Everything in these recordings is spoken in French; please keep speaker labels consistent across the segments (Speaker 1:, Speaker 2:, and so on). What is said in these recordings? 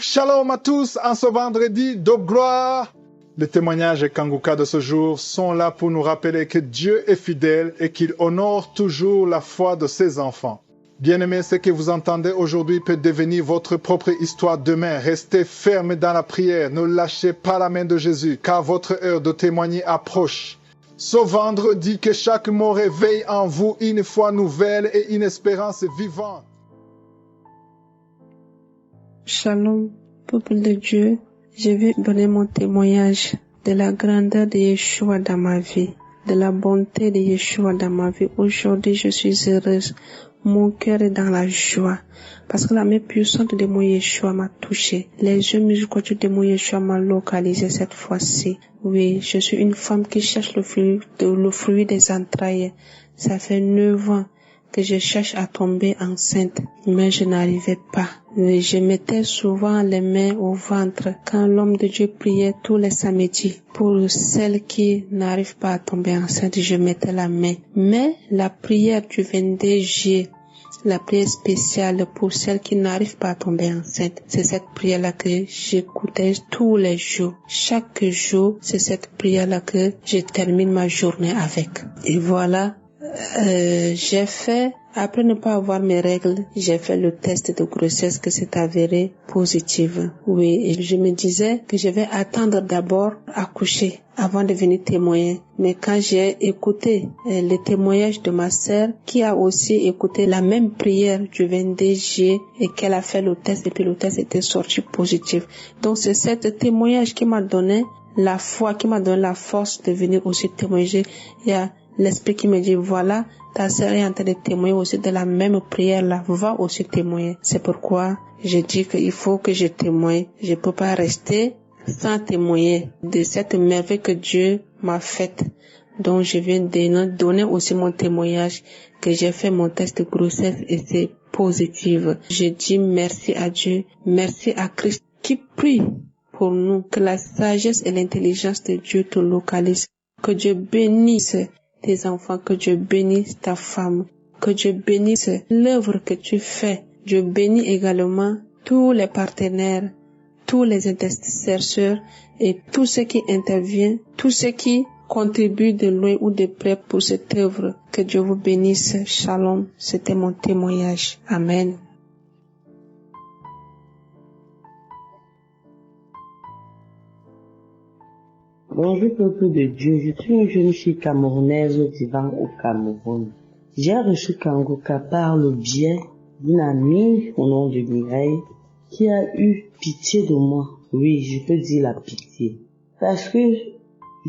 Speaker 1: Shalom à tous en ce vendredi de gloire. Les témoignages Kanguka de ce jour sont là pour nous rappeler que Dieu est fidèle et qu'il honore toujours la foi de ses enfants. Bien-aimés, ce que vous entendez aujourd'hui peut devenir votre propre histoire demain. Restez fermes dans la prière, ne lâchez pas la main de Jésus, car votre heure de témoigner approche. Ce vendredi, que chaque mot réveille en vous une foi nouvelle et une espérance vivante.
Speaker 2: Shalom, peuple de Dieu, je vais donner mon témoignage de la grandeur de Yeshua dans ma vie, de la bonté de Yeshua dans ma vie. Aujourd'hui, je suis heureuse. Mon cœur est dans la joie parce que la main puissante de mon Yeshua m'a touchée. Les yeux miséricordieux de mon Yeshua m'a localisé cette fois-ci. Oui, je suis une femme qui cherche le fruit des entrailles. Ça fait 9 ans que je cherche à tomber enceinte, mais je n'arrivais pas. Oui, je mettais souvent les mains au ventre quand l'homme de Dieu priait tous les samedis. Pour celles qui n'arrivent pas à tomber enceinte, je mettais la main. Mais la prière du 22 juillet, la prière spéciale pour celles qui n'arrivent pas à tomber enceinte, c'est cette prière-là que j'écoutais tous les jours. Chaque jour, c'est cette prière-là que je termine ma journée avec. Et voilà, j'ai fait, après ne pas avoir mes règles, j'ai fait le test de grossesse que c'est avéré positive. Oui, et je me disais que je vais attendre d'abord accoucher avant de venir témoigner. Mais quand j'ai écouté le témoignage de ma sœur, qui a aussi écouté la même prière du 22 juillet et qu'elle a fait le test et puis le test était sorti positif. Donc c'est cet témoignage qui m'a donné la foi, qui m'a donné la force de venir aussi témoigner. Il y a l'esprit qui me dit, voilà, ta sœur est en train de témoigner aussi de la même prière-là, va aussi témoigner. C'est pourquoi je dis qu'il faut que je témoigne. Je peux pas rester sans témoigner de cette merveille que Dieu m'a faite. Donc je viens de donner aussi mon témoignage que j'ai fait mon test de grossesse et c'est positif. Je dis merci à Dieu, merci à Christ qui prie pour nous, que la sagesse et l'intelligence de Dieu te localisent, que Dieu bénisse tes enfants, que Dieu bénisse ta femme, que Dieu bénisse l'œuvre que tu fais. Dieu bénit également tous les partenaires, tous les intercesseurs et tous ceux qui interviennent, tous ceux qui contribuent de loin ou de près pour cette œuvre. Que Dieu vous bénisse. Shalom. C'était mon témoignage. Amen.
Speaker 3: Bonjour peuple de Dieu, je suis une jeune fille camerounaise vivant au Cameroun. J'ai reçu Kanguka par le biais d'une amie au nom de Mireille qui a eu pitié de moi. Oui, je peux dire la pitié. Parce que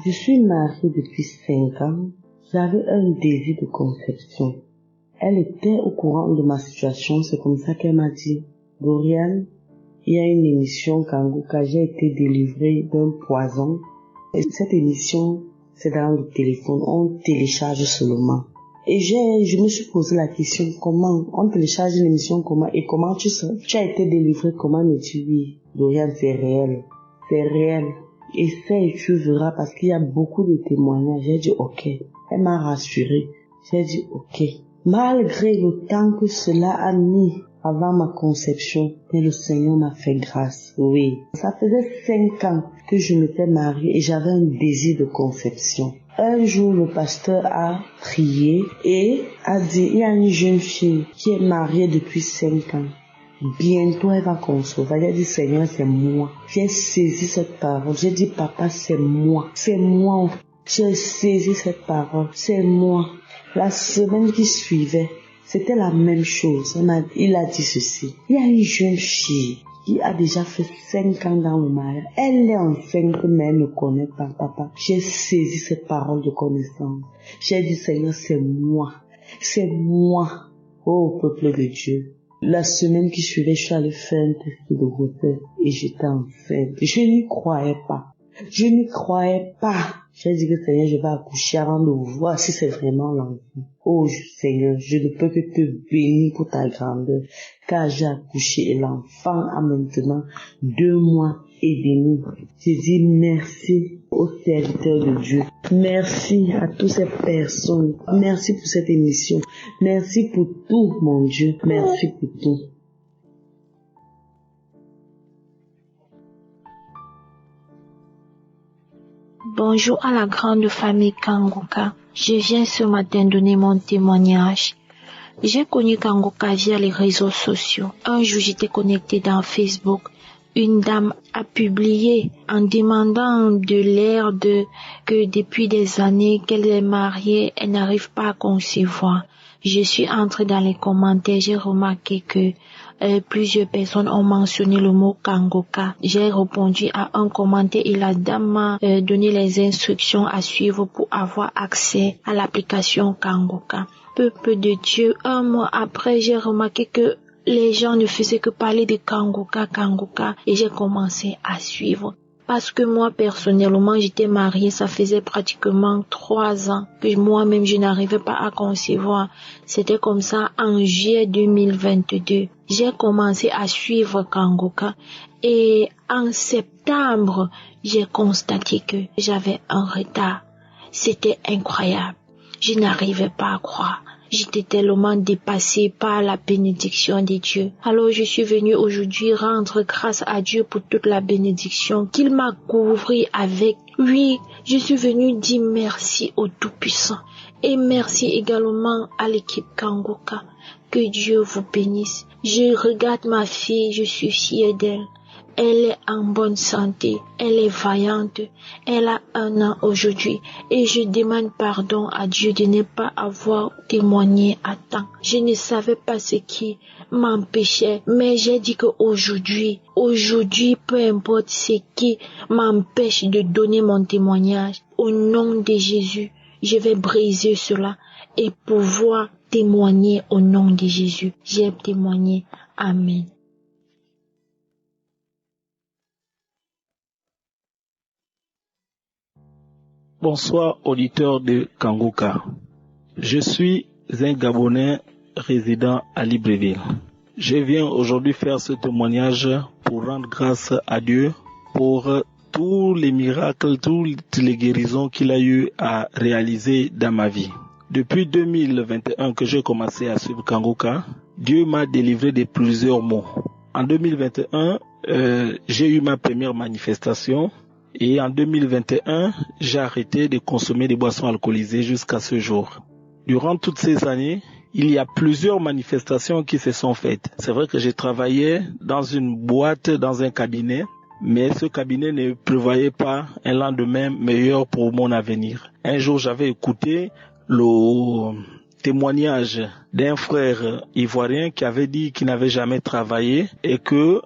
Speaker 3: je suis mariée depuis 5 ans, j'avais un désir de conception. Elle était au courant de ma situation, c'est comme ça qu'elle m'a dit, Dorian, il y a une émission Kanguka, j'ai été délivrée d'un poison. Et cette émission, c'est dans le téléphone, on télécharge seulement. Et je me suis posé la question, comment on télécharge une émission, comment, et comment tu as été délivré, comment me dis oui, Dorian, c'est réel. Essaye, tu verras, parce qu'il y a beaucoup de témoignages. J'ai dit ok. Elle m'a rassuré. J'ai dit ok. Malgré le temps que cela a mis avant ma conception, mais le Seigneur m'a fait grâce. Oui. Ça faisait 5 ans que je m'étais mariée et j'avais un désir de conception. Un jour, le pasteur a prié et a dit, il y a une jeune fille qui est mariée depuis 5 ans. Bientôt, elle va concevoir. J'ai dit, Seigneur, c'est moi. J'ai saisi cette parole. J'ai dit, papa, c'est moi. C'est moi. J'ai saisi cette parole. C'est moi. La semaine qui suivait, c'était la même chose. Il a dit ceci. Il y a une jeune fille qui a déjà fait 5 ans dans le mariage. Elle est enceinte, mais elle ne connaît pas papa. J'ai saisi cette parole de connaissance. J'ai dit, Seigneur, c'est moi. C'est moi. Oh, peuple de Dieu. La semaine qui suivait, je suis allée faire un test de grossesse et j'étais enceinte. Je n'y croyais pas. J'ai dit que Seigneur, je vais accoucher avant de voir si c'est vraiment l'enfant. Oh Seigneur, je ne peux que te bénir pour ta grandeur, car j'ai accouché et l'enfant a maintenant 2 mois et demi. Je dis merci aux serviteurs de Dieu. Merci à toutes ces personnes. Merci pour cette émission. Merci pour tout, mon Dieu. Merci pour tout.
Speaker 4: Bonjour à la grande famille Kanguka. Je viens ce matin donner mon témoignage. J'ai connu Kanguka via les réseaux sociaux. Un jour, j'étais connectée dans Facebook. Une dame a publié en demandant de l'aide que depuis des années qu'elle est mariée, elle n'arrive pas à concevoir. Je suis entrée dans les commentaires, j'ai remarqué que plusieurs personnes ont mentionné le mot Kanguka. J'ai répondu à un commentaire et la dame m'a donné les instructions à suivre pour avoir accès à l'application Kanguka. Peuple de Dieu, un mois après, j'ai remarqué que les gens ne faisaient que parler de Kanguka, et j'ai commencé à suivre. Parce que moi, personnellement, j'étais mariée, ça faisait pratiquement 3 ans que moi-même, je n'arrivais pas à concevoir. C'était comme ça en juillet 2022. J'ai commencé à suivre Kanguka et en septembre, j'ai constaté que j'avais un retard. C'était incroyable. Je n'arrivais pas à croire. J'étais tellement dépassée par la bénédiction de Dieu. Alors je suis venue aujourd'hui rendre grâce à Dieu pour toute la bénédiction qu'il m'a couvrie avec. Oui, je suis venue dire merci au Tout-Puissant. Et merci également à l'équipe Kanguka. Que Dieu vous bénisse. Je regarde ma fille, je suis fière d'elle. Elle est en bonne santé, elle est vaillante, elle a 1 an aujourd'hui et je demande pardon à Dieu de ne pas avoir témoigné à temps. Je ne savais pas ce qui m'empêchait, mais j'ai dit qu'aujourd'hui, peu importe ce qui m'empêche de donner mon témoignage, au nom de Jésus, je vais briser cela et pouvoir témoigner au nom de Jésus. J'ai témoigné. Amen.
Speaker 5: Bonsoir, auditeurs de Kanguka. Je suis un Gabonais résident à Libreville. Je viens aujourd'hui faire ce témoignage pour rendre grâce à Dieu pour tous les miracles, toutes les guérisons qu'il a eu à réaliser dans ma vie. Depuis 2021 que j'ai commencé à suivre Kanguka, Dieu m'a délivré de plusieurs maux. En 2021, j'ai eu ma première manifestation. Et en 2021, j'ai arrêté de consommer des boissons alcoolisées jusqu'à ce jour. Durant toutes ces années, il y a plusieurs manifestations qui se sont faites. C'est vrai que j'ai travaillé dans une boîte, dans un cabinet, mais ce cabinet ne prévoyait pas un lendemain meilleur pour mon avenir. Un jour, j'avais écouté le témoignage d'un frère ivoirien qui avait dit qu'il n'avait jamais travaillé et que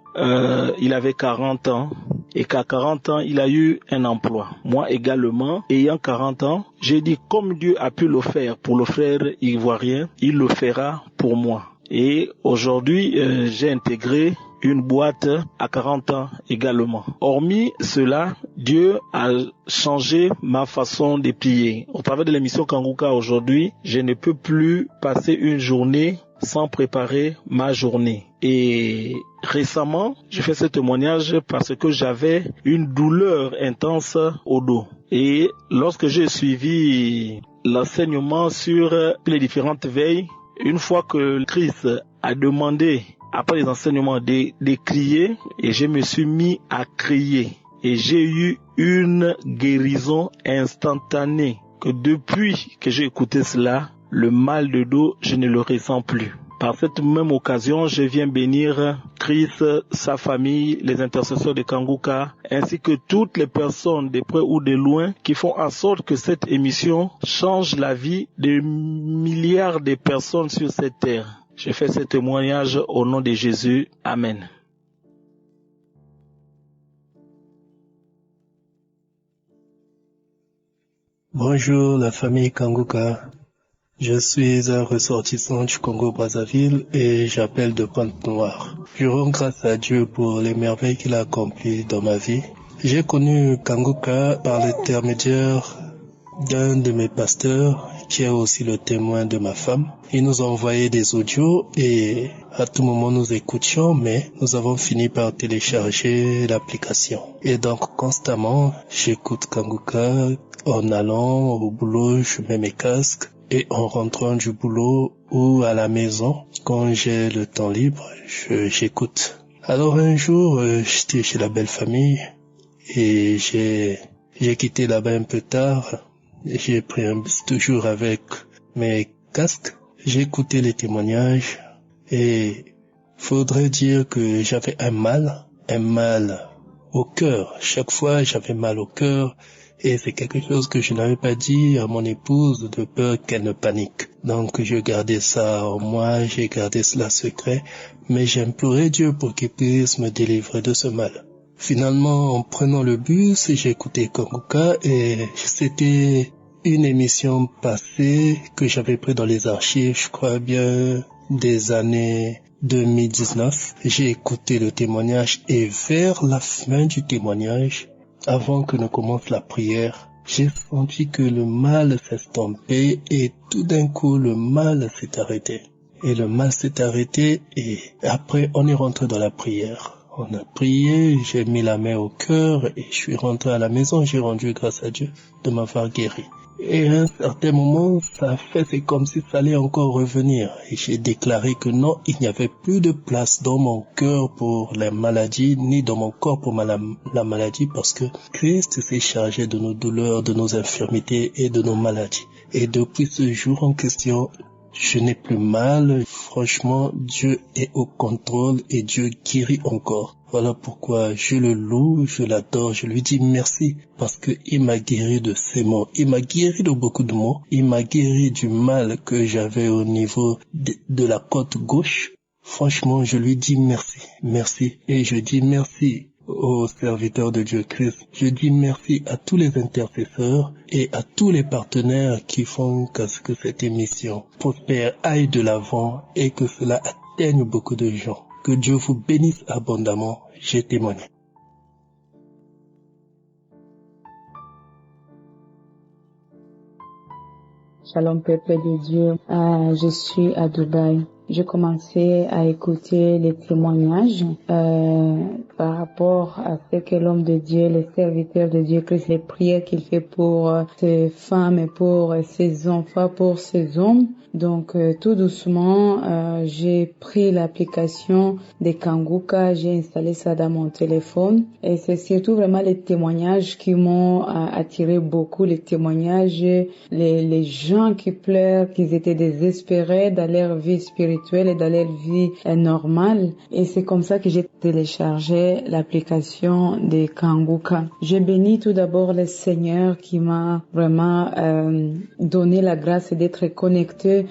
Speaker 5: il avait 40 ans et qu'à 40 ans, il a eu un emploi. Moi également, ayant 40 ans, j'ai dit comme Dieu a pu le faire pour le frère ivoirien, il le fera pour moi. Et aujourd'hui, j'ai intégré une boîte à 40 ans également. Hormis cela, Dieu a changé ma façon de prier. Au travers de l'émission Kanguka aujourd'hui, je ne peux plus passer une journée sans préparer ma journée. Et récemment, je fais ce témoignage parce que j'avais une douleur intense au dos. Et lorsque j'ai suivi l'enseignement sur les différentes veilles, une fois que Christ a demandé, après les enseignements, de crier, et je me suis mis à crier. Et j'ai eu une guérison instantanée, que depuis que j'ai écouté cela, le mal de dos, je ne le ressens plus. Par cette même occasion, je viens bénir Christ, sa famille, les intercesseurs de Kanguka, ainsi que toutes les personnes de près ou de loin qui font en sorte que cette émission change la vie de milliards de personnes sur cette terre. Je fais ce témoignage au nom de Jésus. Amen.
Speaker 6: Bonjour la famille Kanguka. Je suis un ressortissant du Congo-Brazzaville et j'appelle de Pointe-Noire. Je rends grâce à Dieu pour les merveilles qu'il a accomplies dans ma vie. J'ai connu Kanguka par l'intermédiaire d'un de mes pasteurs qui est aussi le témoin de ma femme. Il nous a envoyé des audios et à tout moment nous écoutions, mais nous avons fini par télécharger l'application. Et donc constamment, j'écoute Kanguka en allant au boulot, je mets mes casques. Et en rentrant du boulot ou à la maison, quand j'ai le temps libre, j'écoute. Alors un jour, j'étais chez la belle famille et j'ai J'ai quitté là-bas un peu tard. J'ai pris un bus toujours avec mes casques. J'ai écouté les témoignages et faudrait dire que j'avais un mal au cœur. Chaque fois, j'avais mal au cœur et c'est quelque chose que je n'avais pas dit à mon épouse de peur qu'elle ne panique. Donc, je gardais ça en moi, j'ai gardé cela secret, mais j'implorais Dieu pour qu'il puisse me délivrer de ce mal. Finalement, en prenant le bus, j'ai écouté Kanguka et c'était une émission passée que j'avais pris dans les archives, je crois bien, des années 2019. J'ai écouté le témoignage et vers la fin du témoignage, avant que ne commence la prière, j'ai senti que le mal s'estompait et tout d'un coup, le mal s'est arrêté. Et le mal s'est arrêté et après, on est rentré dans la prière. On a prié, j'ai mis la main au cœur et je suis rentré à la maison. J'ai rendu grâce à Dieu de m'avoir guéri. Et à un certain moment, c'est comme si ça allait encore revenir. Et j'ai déclaré que non, il n'y avait plus de place dans mon cœur pour la maladie, ni dans mon corps pour la maladie, parce que Christ s'est chargé de nos douleurs, de nos infirmités et de nos maladies. Et depuis ce jour en question, je n'ai plus mal. Franchement, Dieu est au contrôle et Dieu guérit encore. Voilà pourquoi je le loue, je l'adore, je lui dis merci parce que il m'a guéri de ces maux. Il m'a guéri de beaucoup de maux. Il m'a guéri du mal que j'avais au niveau de la côte gauche. Franchement, je lui dis merci, merci. Et je dis merci aux serviteurs de Dieu Christ. Je dis merci à tous les intercesseurs et à tous les partenaires qui font que cette émission prospère, aille de l'avant et que cela atteigne beaucoup de gens. Que Dieu vous bénisse abondamment. J'ai témoigné.
Speaker 7: Shalom peuple de Dieu, je suis à Dubaï. J'ai commencé à écouter les témoignages par rapport à ce que l'homme de Dieu, le serviteur de Dieu Christ, les prières qu'il fait pour ses femmes et pour ses enfants, pour ses hommes. Donc tout doucement, j'ai pris l'application de Kanguka, j'ai installé ça dans mon téléphone et c'est surtout vraiment les témoignages qui m'ont attiré beaucoup, les témoignages, les gens qui pleurent, qui étaient désespérés dans leur vie spirituelle et dans leur vie normale. Et c'est comme ça que j'ai téléchargé l'application de Kanguka. J'ai béni tout d'abord le Seigneur qui m'a vraiment donné la grâce d'être connecté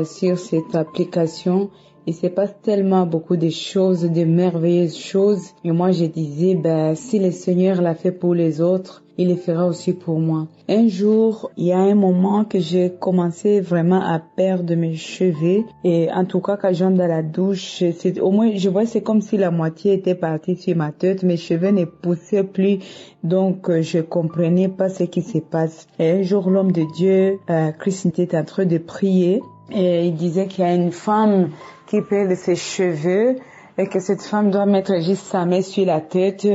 Speaker 7: sur cette application. Il se passe tellement beaucoup de choses, de merveilleuses choses. Et moi, je disais, si le Seigneur l'a fait pour les autres, il le fera aussi pour moi. Un jour, il y a un moment que j'ai commencé vraiment à perdre mes cheveux. Et en tout cas, quand j'entre dans la douche, au moins, je vois, c'est comme si la moitié était partie sur ma tête. Mes cheveux ne poussaient plus. Donc, je comprenais pas ce qui se passe. Et un jour, l'homme de Dieu, Christ, était en train de prier. Et il disait qu'il y a une femme qui perd ses cheveux et que cette femme doit mettre juste sa main sur la tête,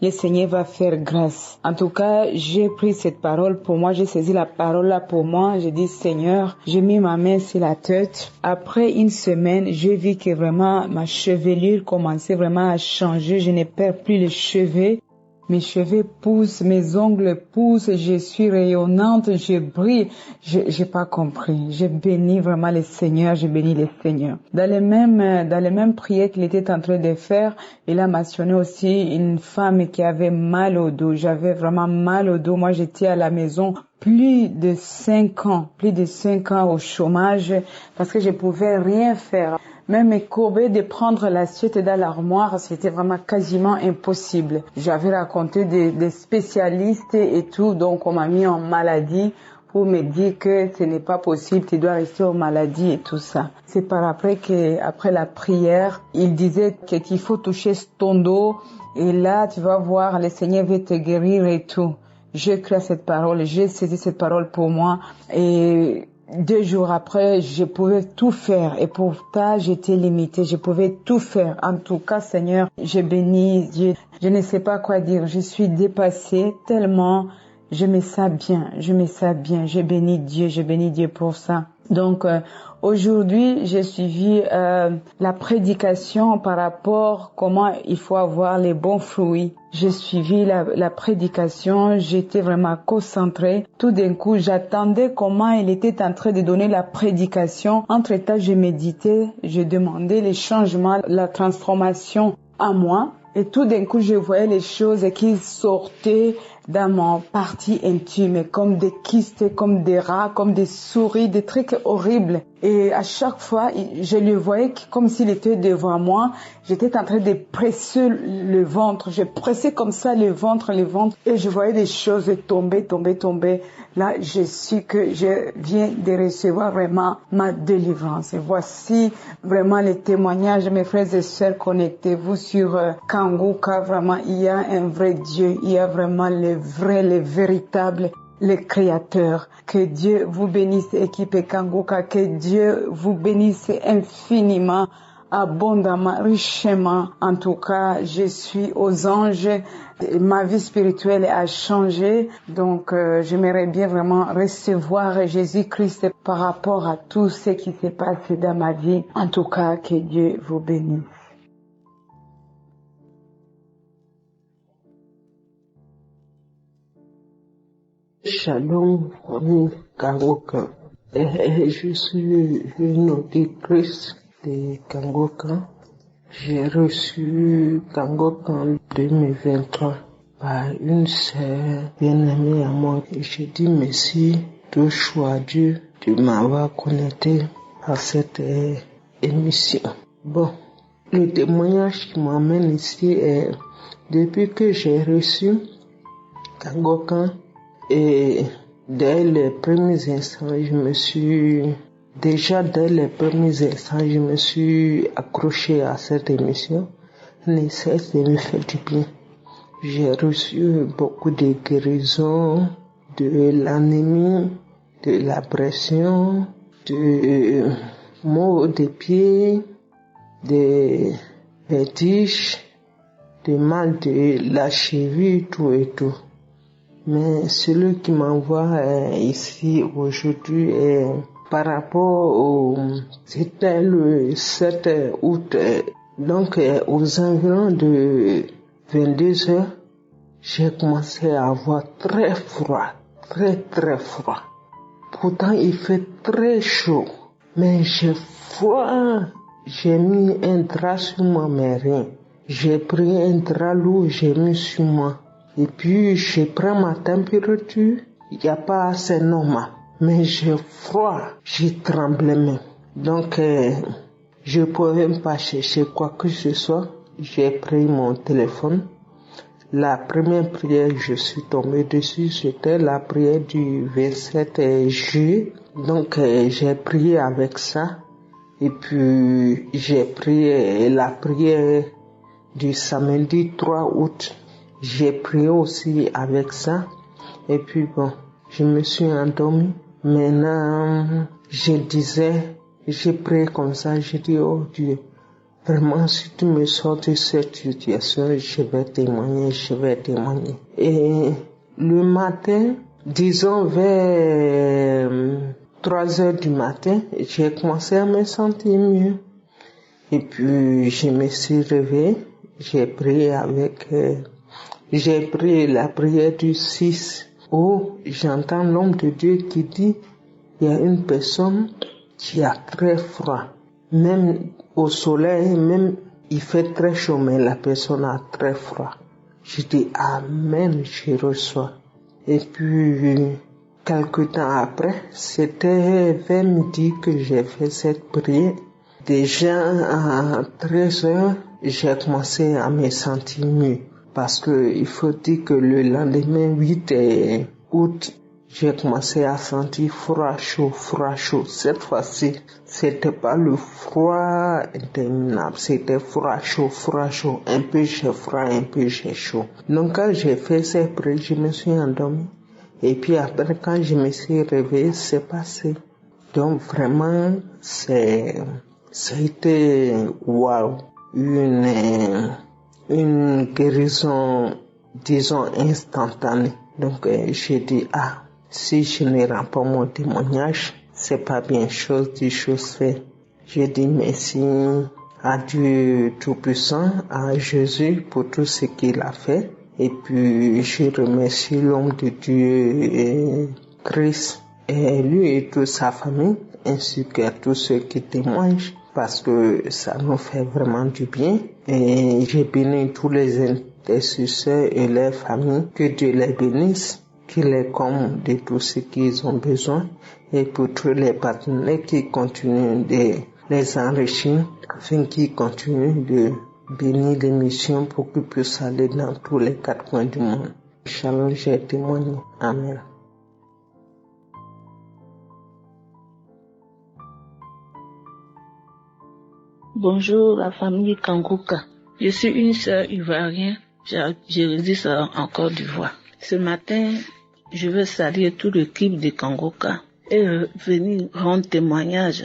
Speaker 7: le Seigneur va faire grâce. En tout cas, j'ai pris cette parole pour moi, j'ai saisi la parole là pour moi, j'ai dit Seigneur, j'ai mis ma main sur la tête. Après une semaine, j'ai vu que vraiment ma chevelure commençait vraiment à changer, je ne perds plus les cheveux. Mes cheveux poussent, mes ongles poussent, je suis rayonnante, je brille. J'ai pas compris. J'ai béni vraiment le Seigneur, j'ai béni le Seigneur. Dans les mêmes prières qu'il était en train de faire, il a mentionné aussi une femme qui avait mal au dos. J'avais vraiment mal au dos. Moi, j'étais à la maison plus de 5 ans au chômage parce que je pouvais rien faire. Même me courber de prendre l'assiette dans l'armoire, c'était vraiment quasiment impossible. J'avais raconté des spécialistes et tout, donc on m'a mis en maladie pour me dire que ce n'est pas possible, tu dois rester en maladie et tout ça. C'est par après la prière, il disait qu'il faut toucher ton dos et là tu vas voir, le Seigneur va te guérir et tout. J'ai cru à cette parole, j'ai saisi cette parole pour moi et 2 jours après, je pouvais tout faire et pourtant j'étais limitée, je pouvais tout faire. En tout cas, Seigneur, je bénis Dieu. Je ne sais pas quoi dire, je suis dépassée tellement, je me sens bien. Je bénis Dieu pour ça. Donc, Aujourd'hui, j'ai suivi la prédication par rapport à comment il faut avoir les bons fruits. J'ai suivi la prédication, j'étais vraiment concentrée. Tout d'un coup, j'attendais comment il était en train de donner la prédication. Entre-temps, je méditais, je demandais les changements, la transformation en moi. Et tout d'un coup, je voyais les choses qui sortaient dans mon partie intime, comme des kystes, comme des rats, comme des souris, des trucs horribles. Et à chaque fois, je le voyais comme s'il était devant moi. J'étais en train de presser le ventre. Je pressais comme ça le ventre. Et je voyais des choses tomber. Là, je suis que je viens de recevoir vraiment ma délivrance. Et voici vraiment les témoignages, mes frères et sœurs, connectez-vous sur Kanguka. Vraiment, il y a un vrai Dieu. Il y a vraiment le vrai, le véritable, le Créateur. Que Dieu vous bénisse, équipe Kanguka. Que Dieu vous bénisse infiniment, abondamment, richement. En tout cas, je suis aux anges. Ma vie spirituelle a changé. Donc, j'aimerais bien vraiment recevoir Jésus-Christ par rapport à tout ce qui s'est passé dans ma vie. En tout cas, que Dieu vous bénisse.
Speaker 3: Shalom, famille Kanguka. Je suis une auditrice de Kanguka. J'ai reçu Kanguka en 2023 par une sœur bien-aimée à moi. Et je dis merci de choix à Dieu de m'avoir connecté à cette émission. Bon, le témoignage qui m'amène ici est depuis que j'ai reçu Kanguka. Et dès les premiers instants, je me suis accroché à cette émission. Ne cesse de me faire du bien. J'ai reçu beaucoup de guérisons, de l'anémie, de la pression, de maux de pieds, de vertiges, de mal de la cheville, tout et tout. Mais celui qui m'envoie ici aujourd'hui est par rapport c'était le 7 août, donc aux environs de 22 heures, j'ai commencé à avoir très froid, très froid. Pourtant il fait très chaud, mais j'ai froid. J'ai mis un drap sur moi, mais rien. J'ai pris un drap lourd, j'ai mis sur moi. Et puis, je prends ma température, il n'y a pas assez normal. Mais j'ai froid, j'ai tremblé même. Donc, je ne pouvais pas chercher quoi que ce soit. J'ai pris mon téléphone. La première prière, je suis tombé dessus, c'était la prière du 27 juillet. Donc, j'ai prié avec ça. Et puis, j'ai prié la prière du samedi 3 août. J'ai prié aussi avec ça. Et puis bon, je me suis endormi. Maintenant, j'ai prié comme ça, j'ai dit, oh Dieu, vraiment si tu me sors de cette situation, je vais témoigner. Et le matin, disons vers 3 heures du matin, j'ai commencé à me sentir mieux. Et puis je me suis réveillé, j'ai prié la prière du 6 où j'entends l'homme de Dieu qui dit, il y a une personne qui a très froid. Même au soleil, même il fait très chaud, mais la personne a très froid. Je dis Amen, je reçois. Et puis, quelque temps après, c'était vers midi que j'ai fait cette prière. Déjà à 13 heures, j'ai commencé à me sentir mieux. Parce que il faut dire que le lendemain 8 août, j'ai commencé à sentir froid chaud. Cette fois-ci, c'était pas le froid interminable, c'était froid chaud. Un peu j'ai froid, un peu j'ai chaud. Donc quand j'ai fait cette prière, je me suis endormi. Et puis après, quand je me suis réveillé, c'est passé. Donc vraiment, ça a été waouh, une guérison, disons, instantanée. Donc, j'ai dit, si je ne rends pas mon témoignage, c'est pas bien chose dit, chose fait. Je dis merci à Dieu Tout-Puissant, à Jésus pour tout ce qu'il a fait. Et puis, je remercie l'homme de Dieu, Christ, et lui et toute sa famille, ainsi qu'à tous ceux qui témoignent, parce que ça nous fait vraiment du bien. Et je bénis tous les intercesseurs et leurs familles, que Dieu les bénisse, qu'il les comble de tout ce qu'ils ont besoin, et pour tous les partenaires qui continuent de les enrichir, afin qu'ils continuent de bénir l'émission pour qu'ils puissent aller dans tous les 4 coins du monde. Shalom, j'ai témoigné. Amen.
Speaker 8: Bonjour la famille Kanguka. Je suis une sœur ivoirienne. Je réside en Côte d'Ivoire. Ce matin, je veux saluer tout l'équipe de Kanguka et venir rendre témoignage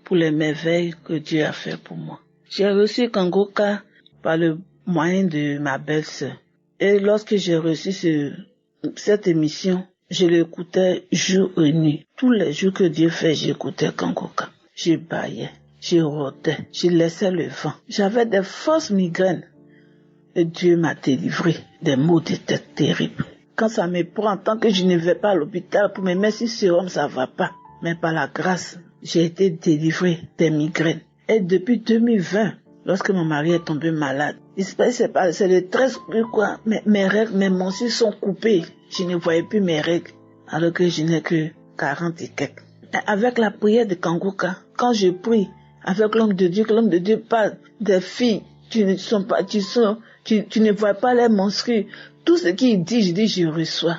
Speaker 8: pour les merveilles que Dieu a fait pour moi. J'ai reçu Kanguka par le moyen de ma belle-sœur. Et lorsque j'ai reçu cette émission, je l'écoutais jour et nuit. Tous les jours que Dieu fait, j'écoutais Kanguka. Je baillais, je rôdais, je laissais le vent. J'avais des fausses migraines. Et Dieu m'a délivré des maux de tête terribles. Quand ça me prend, tant que je ne vais pas à l'hôpital pour me mettre sur sérum, ça va pas. Mais par la grâce, j'ai été délivré des migraines. Et depuis 2020, lorsque mon mari est tombé malade, c'est le 13 quoi, mes règles, mes menstrues sont coupées. Je ne voyais plus mes règles, alors que je n'ai que 40 et quelques. Avec la prière de Kanguka, quand je prie avec l'homme de Dieu parle des filles, tu ne vois pas les menstrues. Tout ce qu'il dit, je reçois.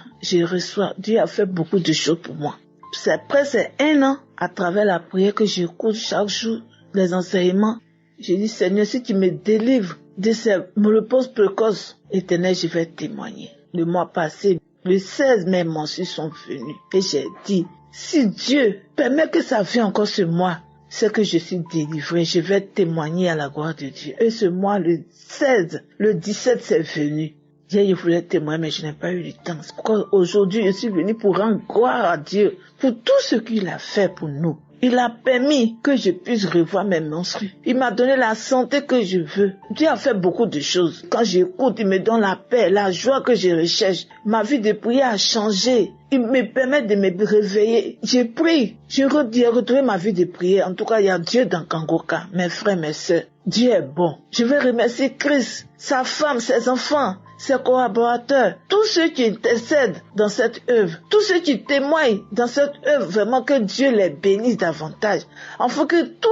Speaker 8: Dieu a fait beaucoup de choses pour moi. C'est presque 1 an à travers la prière que j'écoute chaque jour les enseignements. Je dis, Seigneur, si tu me délivres de ces ménopauses précoces, Éternel, je vais témoigner. Le mois passé, le 16 mai, mes menstrues sont venues. Et j'ai dit, si Dieu permet que ça vienne encore ce mois, c'est que je suis délivrée. Je vais témoigner à la gloire de Dieu. Et ce mois, le 16, le 17, c'est venu. Hier, je voulais témoigner, mais je n'ai pas eu le temps. C'est pourquoi aujourd'hui, je suis venue pour rendre gloire à Dieu pour tout ce qu'il a fait pour nous. Il a permis que je puisse revoir mes menstrues. Il m'a donné la santé que je veux. Dieu a fait beaucoup de choses. Quand j'écoute, il me donne la paix, la joie que je recherche. Ma vie de prière a changé. Il me permet de me réveiller. J'ai pris. J'ai retrouvé ma vie de prière. En tout cas, il y a Dieu dans Kanguka. Mes frères, mes sœurs. Dieu est bon. Je veux remercier Christ, sa femme, ses enfants, ses collaborateurs, tous ceux qui intercèdent dans cette œuvre, tous ceux qui témoignent dans cette œuvre, vraiment que Dieu les bénisse davantage. Afin que tout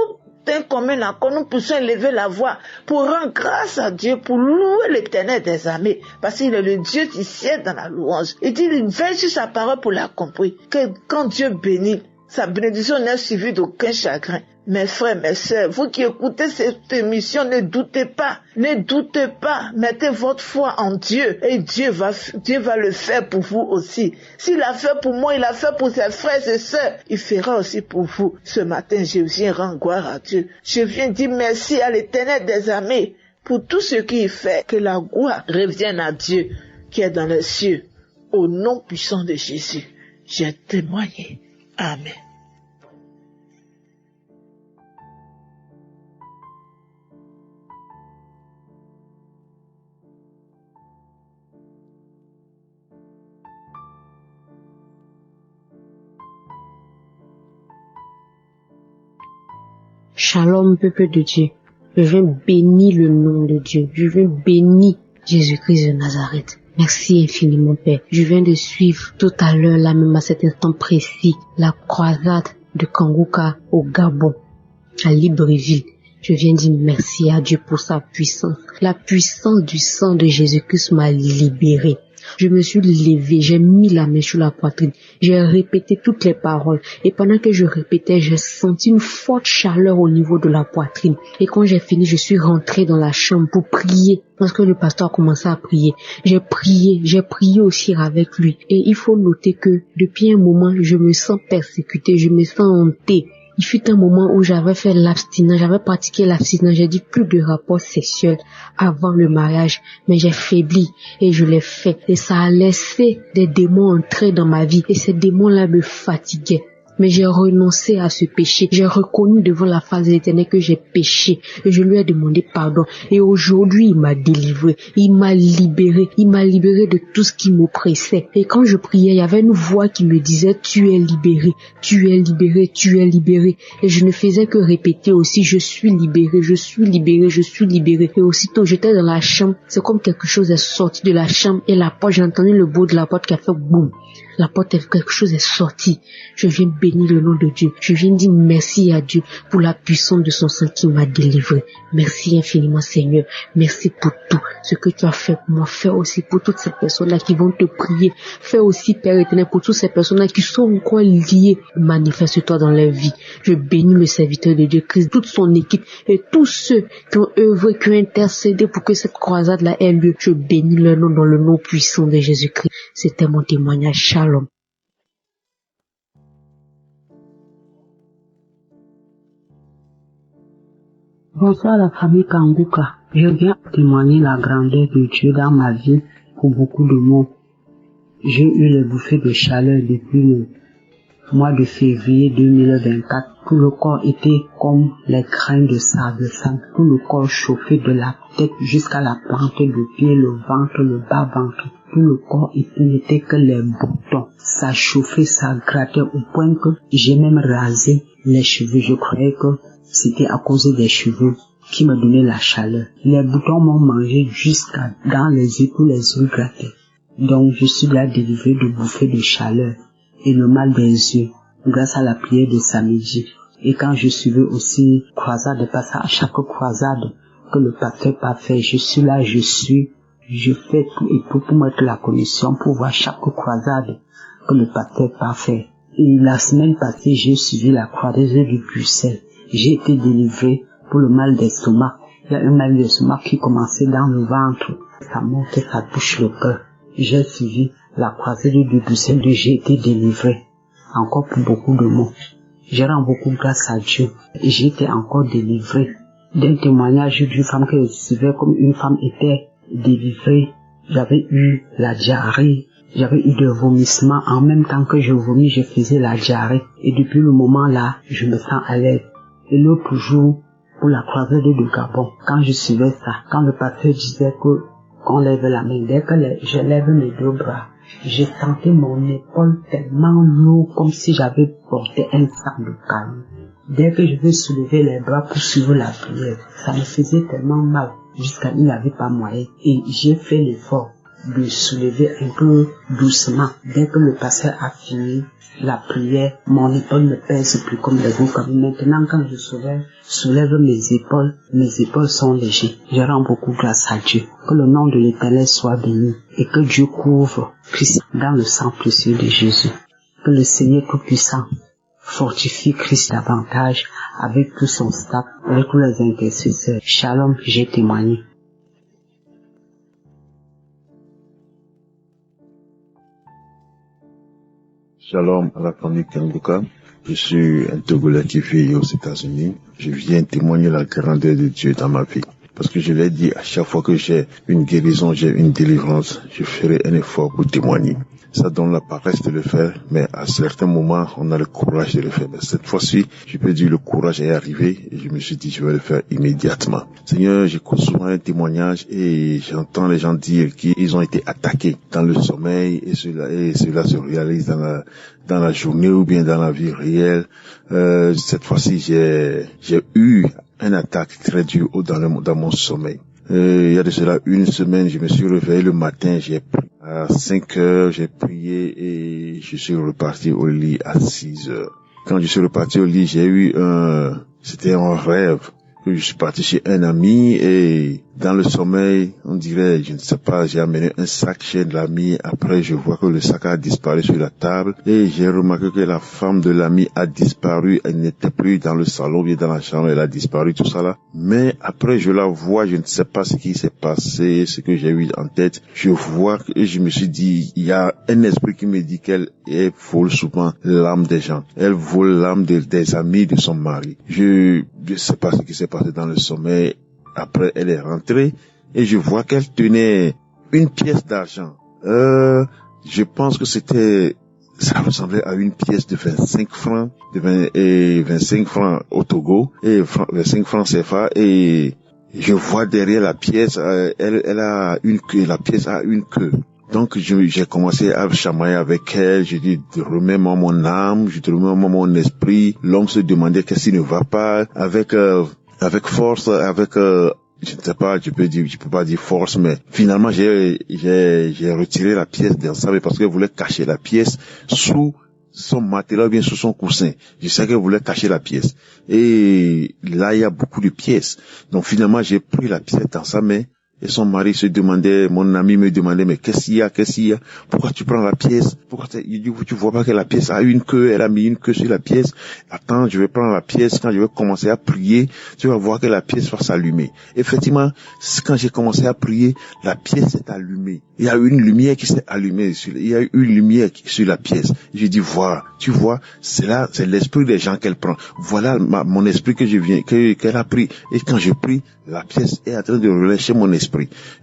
Speaker 8: un commun accord, nous puissions élever la voix pour rendre grâce à Dieu, pour louer l'Éternel des armées, parce qu'il est le Dieu qui siège dans la louange. Il dit, il veille sur sa parole pour l'accomplir, que quand Dieu bénit, sa bénédiction n'est suivie d'aucun chagrin. Mes frères, mes sœurs, vous qui écoutez cette émission, ne doutez pas, mettez votre foi en Dieu et Dieu va le faire pour vous aussi. S'il a fait pour moi, il a fait pour ses frères et sœurs, il fera aussi pour vous. Ce matin, je viens rendre gloire à Dieu. Je viens dire merci à l'Éternel des armées pour tout ce qu'il fait, que la gloire revienne à Dieu qui est dans les cieux. Au nom puissant de Jésus, j'ai témoigné. Amen.
Speaker 9: Shalom, peuple de Dieu. Je viens bénir le nom de Dieu. Je viens bénir Jésus-Christ de Nazareth. Merci infiniment, Père. Je viens de suivre tout à l'heure, là même à cet instant précis, la croisade de Kanguka au Gabon, à Libreville. Je viens dire merci à Dieu pour sa puissance. La puissance du sang de Jésus-Christ m'a libéré. Je me suis levée, j'ai mis la main sur la poitrine, j'ai répété toutes les paroles. Et pendant que je répétais, j'ai senti une forte chaleur au niveau de la poitrine. Et quand j'ai fini, je suis rentrée dans la chambre pour prier. Lorsque le pasteur a commencé à prier, j'ai prié aussi avec lui. Et il faut noter que depuis un moment, je me sens persécutée, je me sens hantée. Il fut un moment où j'avais fait l'abstinence, j'avais pratiqué l'abstinence, j'ai dit plus de rapports sexuels avant le mariage, mais j'ai faibli et je l'ai fait. Et ça a laissé des démons entrer dans ma vie et ces démons-là me fatiguaient. Mais j'ai renoncé à ce péché. J'ai reconnu devant la face de l'Éternel que j'ai péché. Et je lui ai demandé pardon. Et aujourd'hui, il m'a délivré. Il m'a libéré. Il m'a libéré de tout ce qui m'oppressait. Et quand je priais, il y avait une voix qui me disait, tu es libéré, tu es libéré, tu es libéré. Et je ne faisais que répéter aussi, je suis libéré, je suis libéré, je suis libéré. Et aussitôt, j'étais dans la chambre. C'est comme quelque chose est sorti de la chambre. Et la porte, j'ai entendu le bruit de la porte qui a fait boum. La porte, quelque chose est sorti. Je viens bénir le nom de Dieu. Je viens dire merci à Dieu pour la puissance de son sang qui m'a délivré. Merci infiniment, Seigneur. Merci pour tout ce que tu as fait pour moi. Fais aussi pour toutes ces personnes-là qui vont te prier. Fais aussi, Père éternel, pour toutes ces personnes-là qui sont encore liées. Manifeste-toi dans leur vie. Je bénis le serviteur de Dieu, Christ, toute son équipe et tous ceux qui ont œuvré, qui ont intercédé pour que cette croisade-là ait lieu. Je bénis leur nom dans le nom puissant de Jésus-Christ. C'était mon témoignage. Shalom.
Speaker 3: Bonsoir la famille Kanguka. Je viens témoigner la grandeur de Dieu dans ma vie pour beaucoup de monde. J'ai eu les bouffées de chaleur depuis le mois de février 2024. Tout le corps était comme les grains de sable. Tout le corps chauffé de la tête jusqu'à la plante de pied, le ventre, le bas ventre. Tout le corps n'était que les boutons. Ça chauffait, ça grattait au point que j'ai même rasé les cheveux. Je croyais que c'était à cause des cheveux qui me donnaient la chaleur. Les boutons m'ont mangé jusqu'à dans les yeux, tous les yeux grattaient. Donc je suis là délivré de bouffées de chaleur et le mal des yeux grâce à la prière de samedi. Et quand je suivais aussi croisade, parce qu'à chaque croisade que le pasteur a fait, je suis là, je fais tout et tout pour mettre la connexion pour voir chaque croisade que le pasteur a fait. Et la semaine passée, j'ai suivi la croisade du Bruxelles. J'ai été délivré pour le mal d'estomac. Il y a un mal d'estomac qui commençait dans le ventre. Ça monte et ça touche le cœur. J'ai suivi la croisade du Bruxelles. J'ai été délivré. Encore pour beaucoup de monde. Je rends beaucoup grâce à Dieu. Et j'ai été encore délivré d'un témoignage d'une femme que je suivais comme une femme était délivrée. J'avais eu la diarrhée. J'avais eu des vomissements. En même temps que je vomis, je faisais la diarrhée. Et depuis le moment là, je me sens à l'aise. Et l'autre jour, pour la croisade de Gabon, quand je suivais ça, quand le pasteur disait qu'on lève la main, dès que je lève mes deux bras, je sentais mon épaule tellement lourde, comme si j'avais porté un sac de cailloux. Dès que je veux soulever les bras pour suivre la prière, ça me faisait tellement mal, jusqu'à il n'y avait pas moyen. Et j'ai fait l'effort de soulever un peu doucement. Dès que le pasteur a fini la prière, mon épaule ne pèse plus comme les gros cailloux. Maintenant, quand je soulève mes épaules sont légères. Je rends beaucoup grâce à Dieu. Que le nom de l'Éternel soit béni et que Dieu couvre Christ dans le sang précieux de Jésus. Que le Seigneur Tout-Puissant fortifie Christ davantage avec tout son staff, avec tous les intercesseurs. Shalom, j'ai témoigné.
Speaker 10: Shalom à la famille Kanguka. Je suis un Togolais qui vit aux États-Unis. Je viens témoigner la grandeur de Dieu dans ma vie. Parce que je l'ai dit, à chaque fois que j'ai une guérison, j'ai une délivrance, je ferai un effort pour témoigner. Ça donne la paresse de le faire, mais à certains moments, on a le courage de le faire. Mais cette fois-ci, je peux dire le courage est arrivé et je me suis dit, je vais le faire immédiatement. Seigneur, j'écoute souvent un témoignage et j'entends les gens dire qu'ils ont été attaqués dans le sommeil et cela se réalise dans la journée ou bien dans la vie réelle. Cette fois-ci, j'ai eu une attaque très dure dans mon sommeil. Il y a de cela une semaine, je me suis réveillé le matin, j'ai prié à 5 heures, j'ai prié et je suis reparti au lit à 6 heures. Quand je suis reparti au lit, c'était un rêve que je suis parti chez un ami et dans le sommeil, on dirait, je ne sais pas, j'ai amené un sac chez l'ami. Après, je vois que le sac a disparu sur la table et j'ai remarqué que la femme de l'ami a disparu. Elle n'était plus dans le salon, bien dans la chambre, elle a disparu, tout ça là. Mais après, je la vois, je ne sais pas ce qui s'est passé, ce que j'ai eu en tête. Je vois et je me suis dit, il y a un esprit qui me dit qu'elle vole souvent l'âme des gens. Elle vole l'âme des amis de son mari. Je sais pas ce qui s'est passé dans le sommeil. Après, elle est rentrée et je vois qu'elle tenait une pièce d'argent. Je pense que c'était Ça ressemblait à une pièce de 25 francs, et 25 francs au Togo, et 25 francs CFA, et je vois derrière la pièce, elle a une queue, la pièce a une queue. Donc, j'ai commencé à chamailler avec elle, j'ai dit, remets-moi mon âme, je te remets mon esprit. L'homme se demandait qu'est-ce qui ne va pas, avec force, je ne sais pas, je peux pas dire force, mais finalement, j'ai retiré la pièce d'ensemble parce qu'elle voulait cacher la pièce sous son matelas, bien sous son coussin. Je sais qu'elle voulait cacher la pièce. Et là, il y a beaucoup de pièces. Donc, finalement, j'ai pris la pièce dans sa main. Et son mari se demandait, mon ami me demandait, mais qu'est-ce qu'il y a? Pourquoi tu prends la pièce? Il dit, tu vois pas que la pièce a une queue, elle a mis une queue sur la pièce. Attends, je vais prendre la pièce, quand je vais commencer à prier, tu vas voir que la pièce va s'allumer. Effectivement, quand j'ai commencé à prier, la pièce s'est allumée. Il y a une lumière qui s'est allumée il y a une lumière sur la pièce. J'ai dit, voilà, tu vois, c'est l'esprit des gens qu'elle prend. Voilà mon esprit qu'elle a pris. Et quand je prie, la pièce est en train de relâcher mon esprit.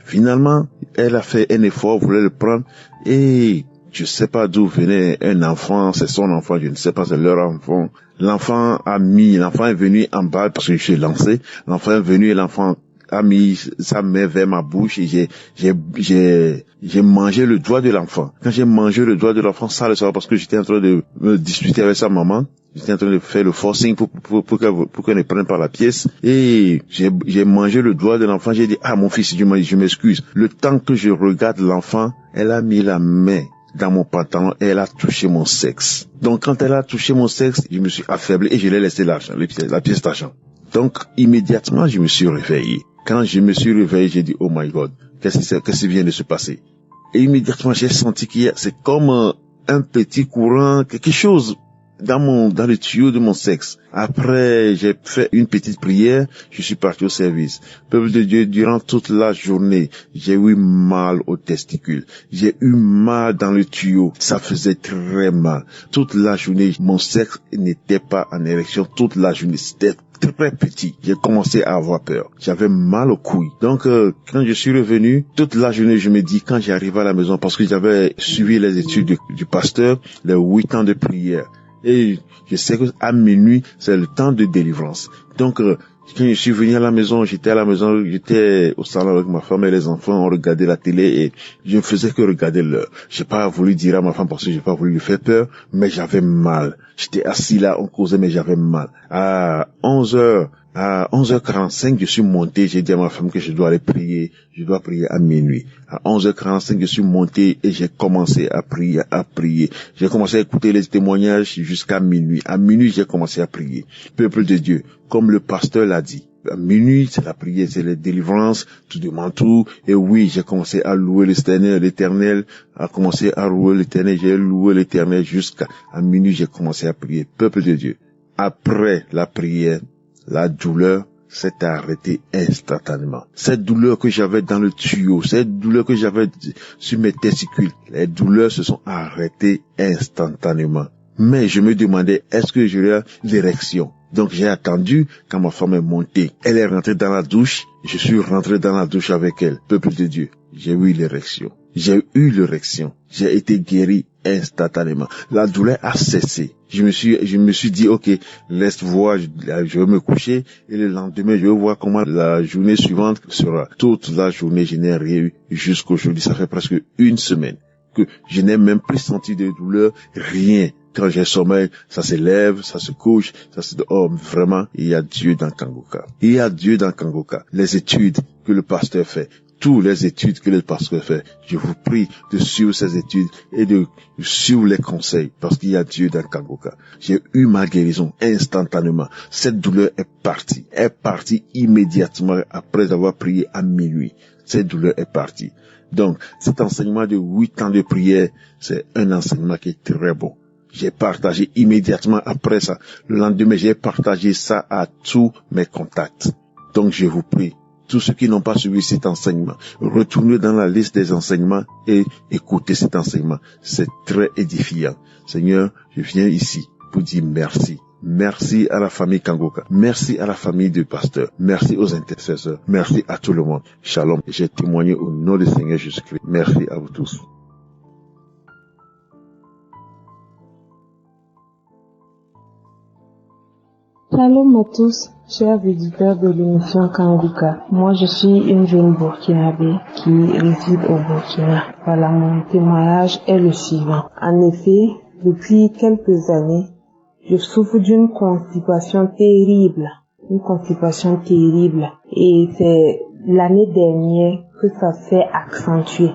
Speaker 10: Finalement, elle a fait un effort, voulait le prendre, et je sais pas d'où venait un enfant, c'est son enfant, je ne sais pas, c'est leur enfant. L'enfant est venu en bas parce que je suis lancé. L'enfant est venu et l'enfant a mis sa main vers ma bouche et j'ai mangé le doigt de l'enfant. Quand j'ai mangé le doigt de l'enfant, ça le savoir parce que j'étais en train de me disputer avec sa maman. J'étais en train de faire le forcing pour qu'elle ne prenne pas la pièce. Et j'ai mangé le doigt de l'enfant. J'ai dit, mon fils, je m'excuse. Le temps que je regarde l'enfant, elle a mis la main dans mon pantalon et elle a touché mon sexe. Donc quand elle a touché mon sexe, je me suis affaibli et je l'ai laissé la pièce d'argent. Donc immédiatement, je me suis réveillé. Quand je me suis réveillé, j'ai dit, oh my God, qu'est-ce qui vient de se passer? Et immédiatement, j'ai senti c'est comme un petit courant, quelque chose dans le tuyau de mon sexe. Après, j'ai fait une petite prière, je suis parti au service. Peuple de Dieu, durant toute la journée, j'ai eu mal aux testicules. J'ai eu mal dans le tuyau. Ça faisait très mal. Toute la journée, mon sexe n'était pas en érection. Toute la journée, c'était très petit. J'ai commencé à avoir peur. J'avais mal aux couilles. Donc, quand je suis revenu, toute la journée, je me dis, quand j'arrive à la maison, parce que j'avais suivi les études du pasteur, les 8 ans de prière. Et je sais que à minuit, c'est le temps de délivrance. Donc, quand je suis venu à la maison, j'étais au salon avec ma femme et les enfants, on regardait la télé et je ne faisais que regarder l'heure. J'ai pas voulu dire à ma femme parce que j'ai pas voulu lui faire peur, mais j'avais mal. J'étais assis là, on causait, mais j'avais mal. À 11h45, je suis monté, j'ai dit à ma femme que je dois aller prier, je dois prier à minuit. À 11h45, je suis monté et j'ai commencé à prier. J'ai commencé à écouter les témoignages jusqu'à minuit. À minuit, j'ai commencé à prier. Peuple de Dieu, comme le pasteur l'a dit, à minuit, c'est la prière, c'est la délivrance, tout demande tout. Et oui, j'ai commencé à louer l'Éternel, j'ai loué l'Éternel jusqu'à minuit, j'ai commencé à prier. Peuple de Dieu, après la prière, la douleur s'est arrêtée instantanément. Cette douleur que j'avais dans le tuyau, cette douleur que j'avais sur mes testicules, les douleurs se sont arrêtées instantanément. Mais je me demandais, est-ce que j'aurais l'érection? Donc j'ai attendu quand ma femme est montée. Elle est rentrée dans la douche, je suis rentré dans la douche avec elle. Peuple de Dieu, j'ai eu l'érection. J'ai été guéri instantanément. La douleur a cessé. Je me suis dit, ok, laisse voir, je vais me coucher et le lendemain, je vais voir comment la journée suivante sera. Toute la journée, je n'ai rien eu jusqu'aujourd'hui. Ça fait presque une semaine que je n'ai même plus senti de douleur, rien. Quand j'ai sommeil, ça se lève, ça se couche, vraiment, il y a Dieu dans Kangoka. Les études que le pasteur fait, toutes les études que le pasteur fait, je vous prie de suivre ces études et de suivre les conseils parce qu'il y a Dieu dans Kangoka. J'ai eu ma guérison instantanément. Cette douleur est partie immédiatement après avoir prié à minuit. Cette douleur est partie. Donc, cet enseignement de 8 ans de prière, c'est un enseignement qui est très bon. J'ai partagé immédiatement après ça. Le lendemain, j'ai partagé ça à tous mes contacts. Donc, je vous prie, tous ceux qui n'ont pas suivi cet enseignement, retournez dans la liste des enseignements et écoutez cet enseignement. C'est très édifiant. Seigneur, je viens ici pour dire merci. Merci à la famille Kangoka. Merci à la famille du pasteur. Merci aux intercesseurs. Merci à tout le monde. Shalom. J'ai témoigné au nom du Seigneur Jésus-Christ. Merci à vous tous.
Speaker 7: Shalom à tous, chers auditeurs de l'émission Kanguka. Moi, je suis une jeune Burkinabé qui réside au Burkina. Voilà, mon témoignage est le suivant. En effet, depuis quelques années, je souffre d'une constipation terrible. Et c'est l'année dernière que ça s'est accentué.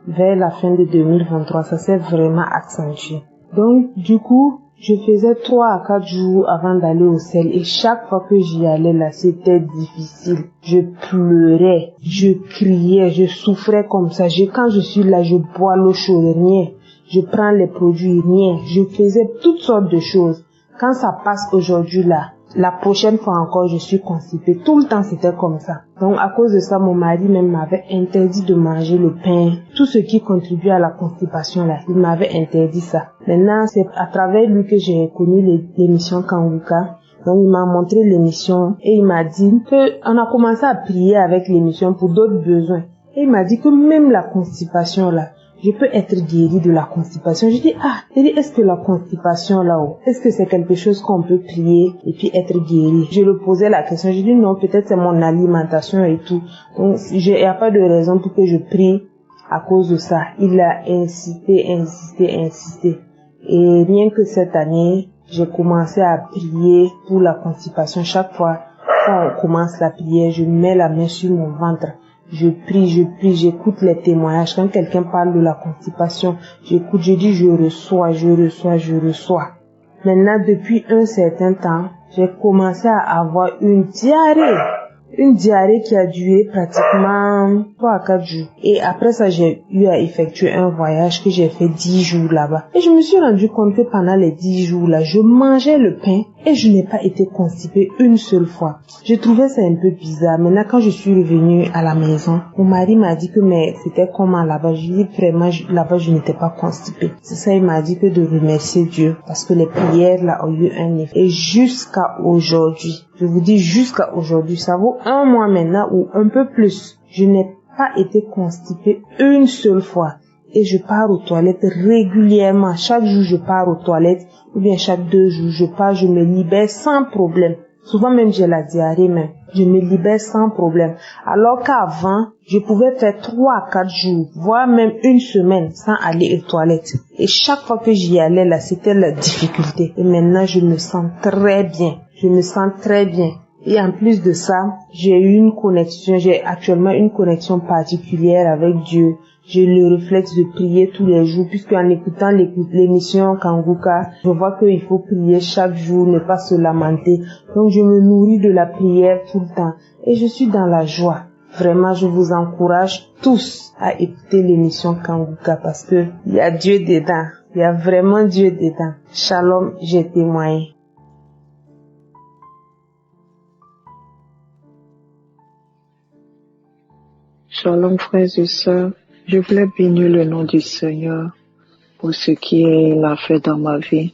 Speaker 7: Vers la fin de 2023, ça s'est vraiment accentué. Donc, du coup, je faisais 3 à 4 jours avant d'aller au sel et chaque fois que j'y allais là, c'était difficile. Je pleurais, je criais, je souffrais comme ça. Quand je suis là, je bois l'eau chaude, rien. Je prends les produits, rien. Je faisais toutes sortes de choses. Quand ça passe aujourd'hui là, la prochaine fois encore, je suis constipée. Tout le temps, c'était comme ça. Donc, à cause de ça, mon mari même m'avait interdit de manger le pain. Tout ce qui contribue à la constipation, là, il m'avait interdit ça. Maintenant, c'est à travers lui que j'ai connu l'émission Kanguka. Donc, il m'a montré l'émission et il m'a dit qu'on a commencé à prier avec l'émission pour d'autres besoins. Et il m'a dit que même la constipation, là, je peux être guérie de la constipation. Je dis, est-ce que la constipation là-haut, est-ce que c'est quelque chose qu'on peut prier et puis être guéri? Je lui posais la question, je dis non, peut-être c'est mon alimentation et tout. Donc, il n'y a pas de raison pour que je prie à cause de ça. Il a insisté. Et rien que cette année, j'ai commencé à prier pour la constipation. Chaque fois quand on commence la prière, je mets la main sur mon ventre. Je prie, j'écoute les témoignages. Quand quelqu'un parle de la constipation, j'écoute, je dis je reçois. Maintenant, depuis un certain temps, j'ai commencé à avoir une diarrhée. Une diarrhée qui a duré pratiquement 3 à 4 jours. Et après ça, j'ai eu à effectuer un voyage que j'ai fait 10 jours là-bas. Et je me suis rendu compte que pendant les 10 jours là, je mangeais le pain et je n'ai pas été constipée une seule fois. Je trouvais ça un peu bizarre. Maintenant, quand je suis revenue à la maison, mon mari m'a dit que mais c'était comment là-bas. Je lui ai dit vraiment, là-bas, je n'étais pas constipée. C'est ça, il m'a dit que de remercier Dieu parce que les prières là ont eu un effet. Et jusqu'à aujourd'hui, je vous dis jusqu'à aujourd'hui, ça vaut 1 mois maintenant ou un peu plus. Je n'ai pas été constipée une seule fois. Et je pars aux toilettes régulièrement. Chaque jour, je pars aux toilettes. Ou bien chaque 2 jours, je pars, je me libère sans problème. Souvent même, j'ai la diarrhée même. Je me libère sans problème. Alors qu'avant, je pouvais faire 3 à 4 jours, voire même 1 semaine sans aller aux toilettes. Et chaque fois que j'y allais, là, c'était la difficulté. Et maintenant, je me sens très bien. Et en plus de ça, j'ai actuellement une connexion particulière avec Dieu. J'ai le réflexe de prier tous les jours, puisque en écoutant l'émission Kanguka, je vois qu'il faut prier chaque jour, ne pas se lamenter. Donc je me nourris de la prière tout le temps. Et je suis dans la joie. Vraiment, je vous encourage tous à écouter l'émission Kanguka parce que il y a Dieu dedans. Il y a vraiment Dieu dedans. Shalom, j'ai témoigné.
Speaker 11: Shalom frères et sœurs, je voulais bénir le nom du Seigneur pour ce qu'il a fait dans ma vie.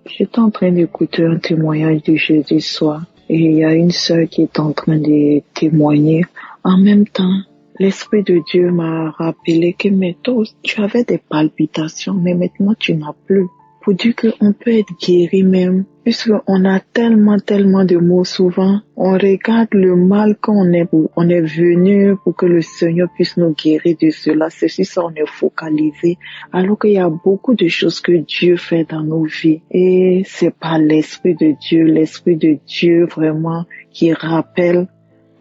Speaker 11: J'étais en train d'écouter un témoignage du jeudi soir et il y a une sœur qui est en train de témoigner. En même temps, l'Esprit de Dieu m'a rappelé que mais toi, tu avais des palpitations, mais maintenant tu n'as plus. Pour dire qu'on peut être guéri même, puisqu'on a tellement de mots souvent, on regarde le mal qu'on est venu pour que le Seigneur puisse nous guérir de cela. C'est sur ça on est focalisé, alors qu'il y a beaucoup de choses que Dieu fait dans nos vies. Et c'est par l'Esprit de Dieu vraiment qui rappelle.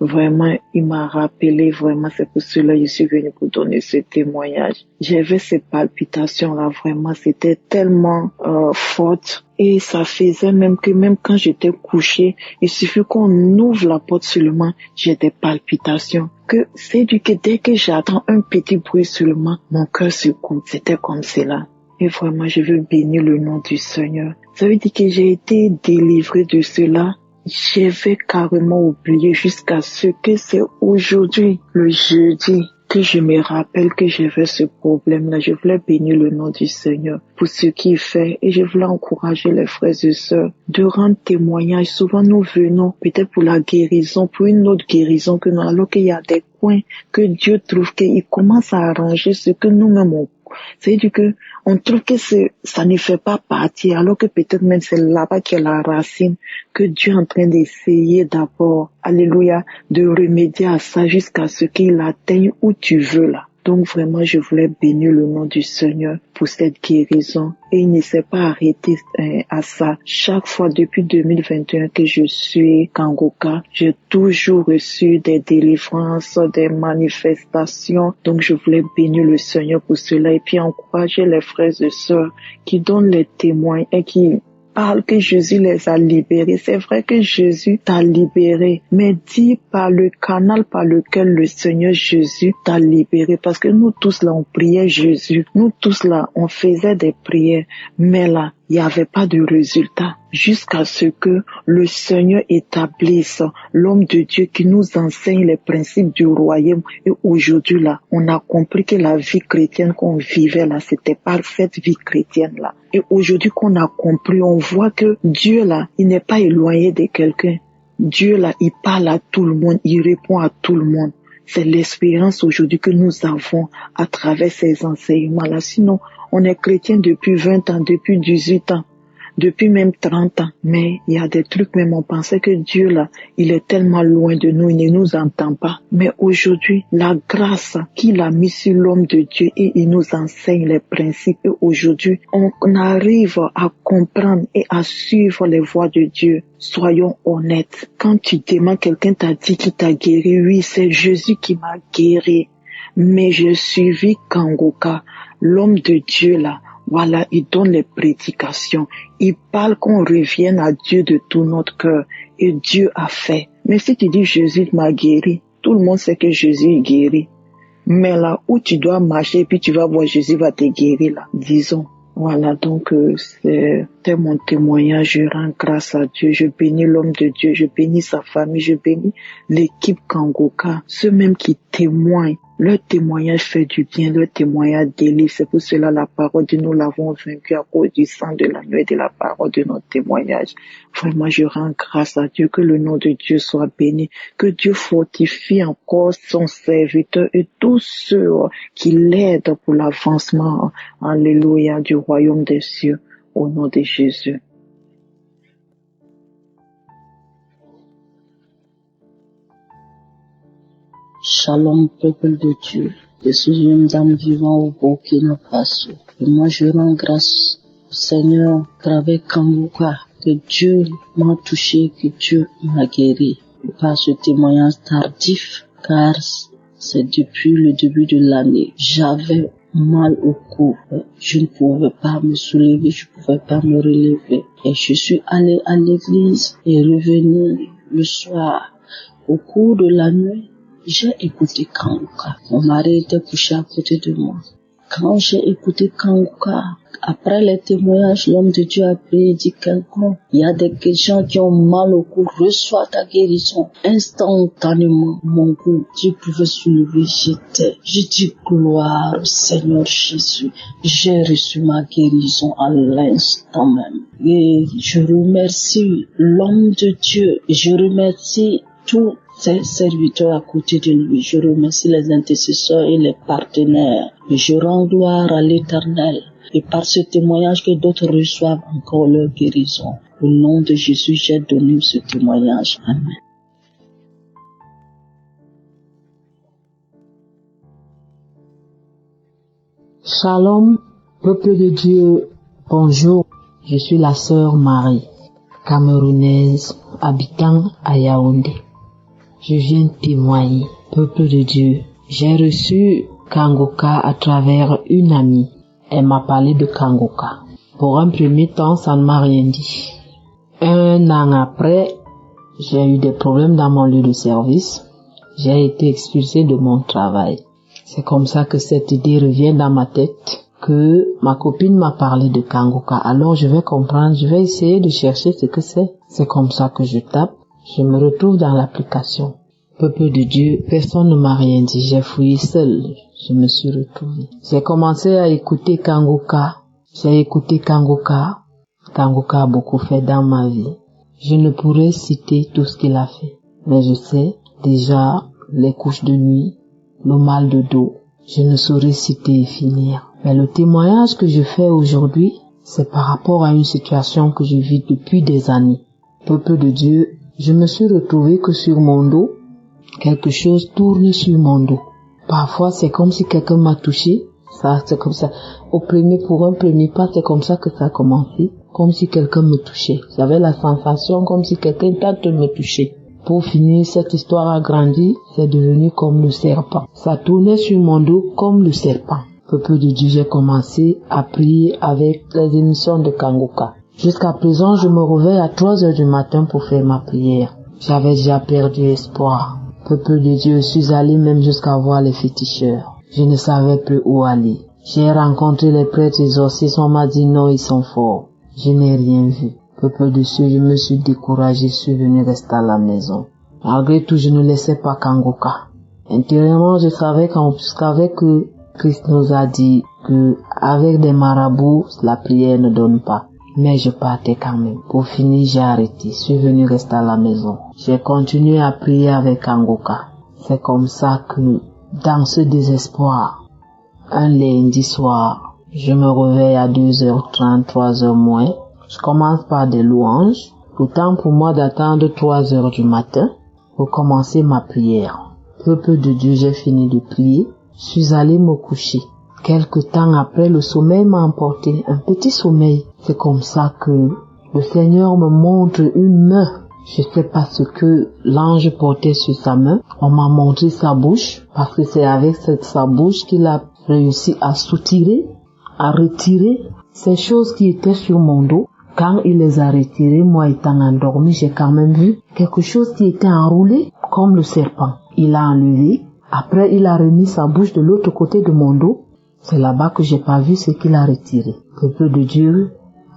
Speaker 11: Vraiment, il m'a rappelé, vraiment, c'est pour cela que je suis venue pour donner ce témoignage. J'avais ces palpitations-là, vraiment, c'était tellement forte. Et ça faisait même quand j'étais couchée, il suffit qu'on ouvre la porte seulement, j'ai des palpitations. C'est que dès que j'entends un petit bruit seulement, mon cœur se coupe. C'était comme cela. Et vraiment, je veux bénir le nom du Seigneur. Ça veut dire que j'ai été délivrée de cela. J'avais carrément oublié jusqu'à ce que c'est aujourd'hui, le jeudi, que je me rappelle que j'avais ce problème-là. Je voulais bénir le nom du Seigneur pour ce qu'il fait et je voulais encourager les frères et sœurs de rendre témoignage. Souvent nous venons peut-être pour la guérison, pour une autre guérison que nous, alors qu'il y a des coins que Dieu trouve qu'il commence à arranger ce que nous-mêmes C'est-à-dire que on trouve que ça ne fait pas partie, alors que peut-être même c'est là-bas qu'il y a la racine, que Dieu est en train d'essayer d'abord, alléluia, de remédier à ça jusqu'à ce qu'il atteigne où tu veux là. Donc vraiment, je voulais bénir le nom du Seigneur pour cette guérison. Et il ne s'est pas arrêté à ça. Chaque fois depuis 2021 que je suis Kangoka, j'ai toujours reçu des délivrances, des manifestations. Donc je voulais bénir le Seigneur pour cela et puis encourager les frères et sœurs qui donnent les témoins et qui parle que Jésus les a libérés. C'est vrai que Jésus t'a libéré, mais dis par le canal par lequel le Seigneur Jésus t'a libéré. Parce que nous tous là, on priait Jésus. Nous tous là, on faisait des prières. Mais là, il n'y avait pas de résultat. Jusqu'à ce que le Seigneur établisse l'homme de Dieu qui nous enseigne les principes du royaume. Et aujourd'hui là, on a compris que la vie chrétienne qu'on vivait là, c'était pas cette vie chrétienne là. Et aujourd'hui qu'on a compris, on voit que Dieu là, il n'est pas éloigné de quelqu'un. Dieu là, il parle à tout le monde, il répond à tout le monde. C'est l'expérience aujourd'hui que nous avons à travers ces enseignements-là. Sinon, on est chrétien depuis 20 ans, depuis 18 ans, depuis même 30 ans. Mais il y a des trucs, même on pensait que Dieu là, il est tellement loin de nous, il ne nous entend pas. Mais aujourd'hui, la grâce qu'il a mise sur l'homme de Dieu et il nous enseigne les principes. Et aujourd'hui, on arrive à comprendre et à suivre les voies de Dieu. Soyons honnêtes. Quand tu demandes, quelqu'un t'a dit qu'il t'a guéri. Oui, c'est Jésus qui m'a guéri. Mais j'ai suivi Kangoka, l'homme de Dieu là. Voilà, il donne les prédications. Il parle qu'on revienne à Dieu de tout notre cœur. Et Dieu a fait. Mais si tu dis Jésus m'a guéri, tout le monde sait que Jésus guérit. Mais là où tu dois marcher, puis tu vas voir Jésus va te guérir là, disons. Voilà, donc c'était mon témoignage. Je rends grâce à Dieu. Je bénis l'homme de Dieu. Je bénis sa famille. Je bénis l'équipe Kangoka. Ceux même qui témoignent. Leur témoignage fait du bien. Leur témoignage délivre. C'est pour cela la parole de nous l'avons vaincu à cause du sang de l'agneau et de la parole de notre témoignage. Vraiment, je rends grâce à Dieu. Que le nom de Dieu soit béni. Que Dieu fortifie encore son serviteur et tous ceux qui l'aident pour l'avancement, alléluia, du royaume des cieux. Au nom de Jésus.
Speaker 3: Shalom, peuple de Dieu. Je suis une dame vivant au Burkina Faso. Et moi, je rends grâce au Seigneur à travers Kangoka, que Dieu m'a touché, que Dieu m'a guéri. Par ce témoignage tardif, car c'est depuis le début de l'année. J'avais mal au cou. Je ne pouvais pas me soulever, je ne pouvais pas me relever. Et je suis allée à l'église et revenue le soir. Au cours de la nuit, j'ai écouté Kangoka. Mon mari était couché à côté de moi. Quand j'ai écouté Kangoka, après les témoignages, l'homme de Dieu a prié et dit quelqu'un, il y a des gens qui ont mal au cou, reçois ta guérison. Instantanément, mon cou, Dieu pouvait soulever, j'ai dit gloire au Seigneur Jésus. J'ai reçu ma guérison à l'instant même. Et je remercie l'homme de Dieu. Je remercie tous ses serviteurs à côté de lui. Je remercie les intercesseurs et les partenaires. Et je rends gloire à l'Éternel. Et par ce témoignage que d'autres reçoivent encore leur guérison. Au nom de Jésus, j'ai donné ce témoignage. Amen.
Speaker 12: Shalom, peuple de Dieu, bonjour. Je suis la sœur Marie, camerounaise, habitant à Yaoundé. Je viens témoigner, peuple de Dieu. J'ai reçu Kangoka à travers une amie. Elle m'a parlé de Kangoka. Pour un premier temps, ça ne m'a rien dit. Un an après, j'ai eu des problèmes dans mon lieu de service. J'ai été expulsée de mon travail. C'est comme ça que cette idée revient dans ma tête, que ma copine m'a parlé de Kangoka. Alors je vais comprendre, je vais essayer de chercher ce que c'est. C'est comme ça que je tape. Je me retrouve dans l'application. Peuple de Dieu, personne ne m'a rien dit. J'ai fouillé seul. Je me suis retrouvée. J'ai commencé à écouter Kangoka. J'ai écouté Kangoka. Kangoka a beaucoup fait dans ma vie. Je ne pourrais citer tout ce qu'il a fait. Mais je sais déjà les couches de nuit, le mal de dos. Je ne saurais citer et finir. Mais le témoignage que je fais aujourd'hui, c'est par rapport à une situation que je vis depuis des années. Peuple de Dieu, je me suis retrouvé que sur mon dos, quelque chose tourne sur mon dos. Parfois, c'est comme si quelqu'un m'a touché. Ça, c'est comme ça. Pour un premier pas, c'est comme ça que ça a commencé. Comme si quelqu'un me touchait. J'avais la sensation comme si quelqu'un tente de me toucher. Pour finir, cette histoire a grandi. C'est devenu comme le serpent. Ça tournait sur mon dos comme le serpent. Peuple de Dieu, j'ai commencé à prier avec les émissions de Kanguka. Jusqu'à présent, je me réveille à 3 heures du matin pour faire ma prière. J'avais déjà perdu espoir. Peuple de Dieu, je suis allé même jusqu'à voir les féticheurs. Je ne savais plus où aller. J'ai rencontré les prêtres exorcistes, on m'a dit non, ils sont forts. Je n'ai rien vu. Peuple de Dieu, je me suis découragé, je suis venu rester à la maison. Malgré tout, je ne laissais pas Kanguka. Intérieurement, je savais qu'avec Christ nous a dit que avec des marabouts, la prière ne donne pas. Mais je partais quand même. Pour finir, j'ai arrêté. Je suis venu rester à la maison. J'ai continué à prier avec Kanguka. C'est comme ça que, dans ce désespoir, un lundi soir, je me réveille à 2h30, 3h moins. Je commence par des louanges. Pourtant, pour moi d'attendre 3h du matin pour commencer ma prière. Peuple de Dieu, j'ai fini de prier. Je suis allé me coucher. Quelque temps après, le sommeil m'a emporté, un petit sommeil. C'est comme ça que le Seigneur me montre une main. Je sais pas ce que l'ange portait sur sa main. On m'a montré sa bouche, parce que c'est avec sa bouche qu'il a réussi à soutirer, à retirer ces choses qui étaient sur mon dos. Quand il les a retirées, moi étant endormi, j'ai quand même vu quelque chose qui était enroulé comme le serpent. Il a enlevé. Après, il a remis sa bouche de l'autre côté de mon dos. C'est là-bas que j'ai pas vu ce qu'il a retiré. Peuple de Dieu,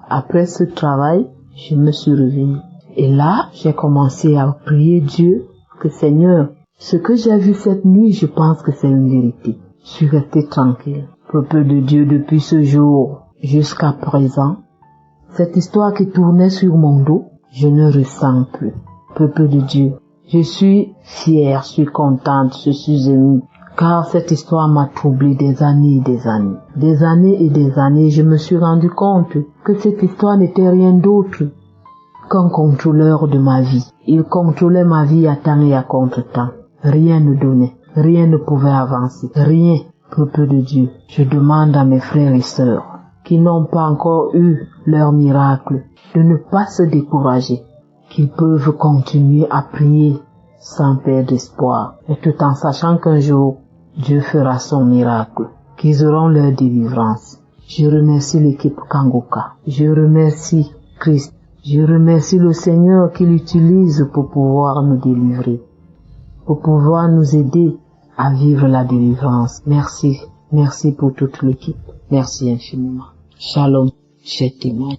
Speaker 12: après ce travail, je me suis réveillée. Et là, j'ai commencé à prier Dieu que Seigneur, ce que j'ai vu cette nuit, je pense que c'est une vérité. Je suis restée tranquille. Peuple de Dieu, depuis ce jour jusqu'à présent, cette histoire qui tournait sur mon dos, je ne ressens plus. Peuple de Dieu, je suis fière, je suis contente, je suis émue. Car cette histoire m'a troublé des années et des années. Des années et des années, je me suis rendu compte que cette histoire n'était rien d'autre qu'un contrôleur de ma vie. Il contrôlait ma vie à temps et à contre-temps. Rien ne donnait, rien ne pouvait avancer, rien. Peuple de Dieu, je demande à mes frères et sœurs qui n'ont pas encore eu leur miracle de ne pas se décourager, qu'ils peuvent continuer à prier sans perdre d'espoir, et tout en sachant qu'un jour, Dieu fera son miracle, qu'ils auront leur délivrance. Je remercie l'équipe Kanguka. Je remercie Christ. Je remercie le Seigneur qui l'utilise pour pouvoir nous délivrer, pour pouvoir nous aider à vivre la délivrance. Merci. Merci pour toute l'équipe. Merci infiniment. Shalom. Je témoigne.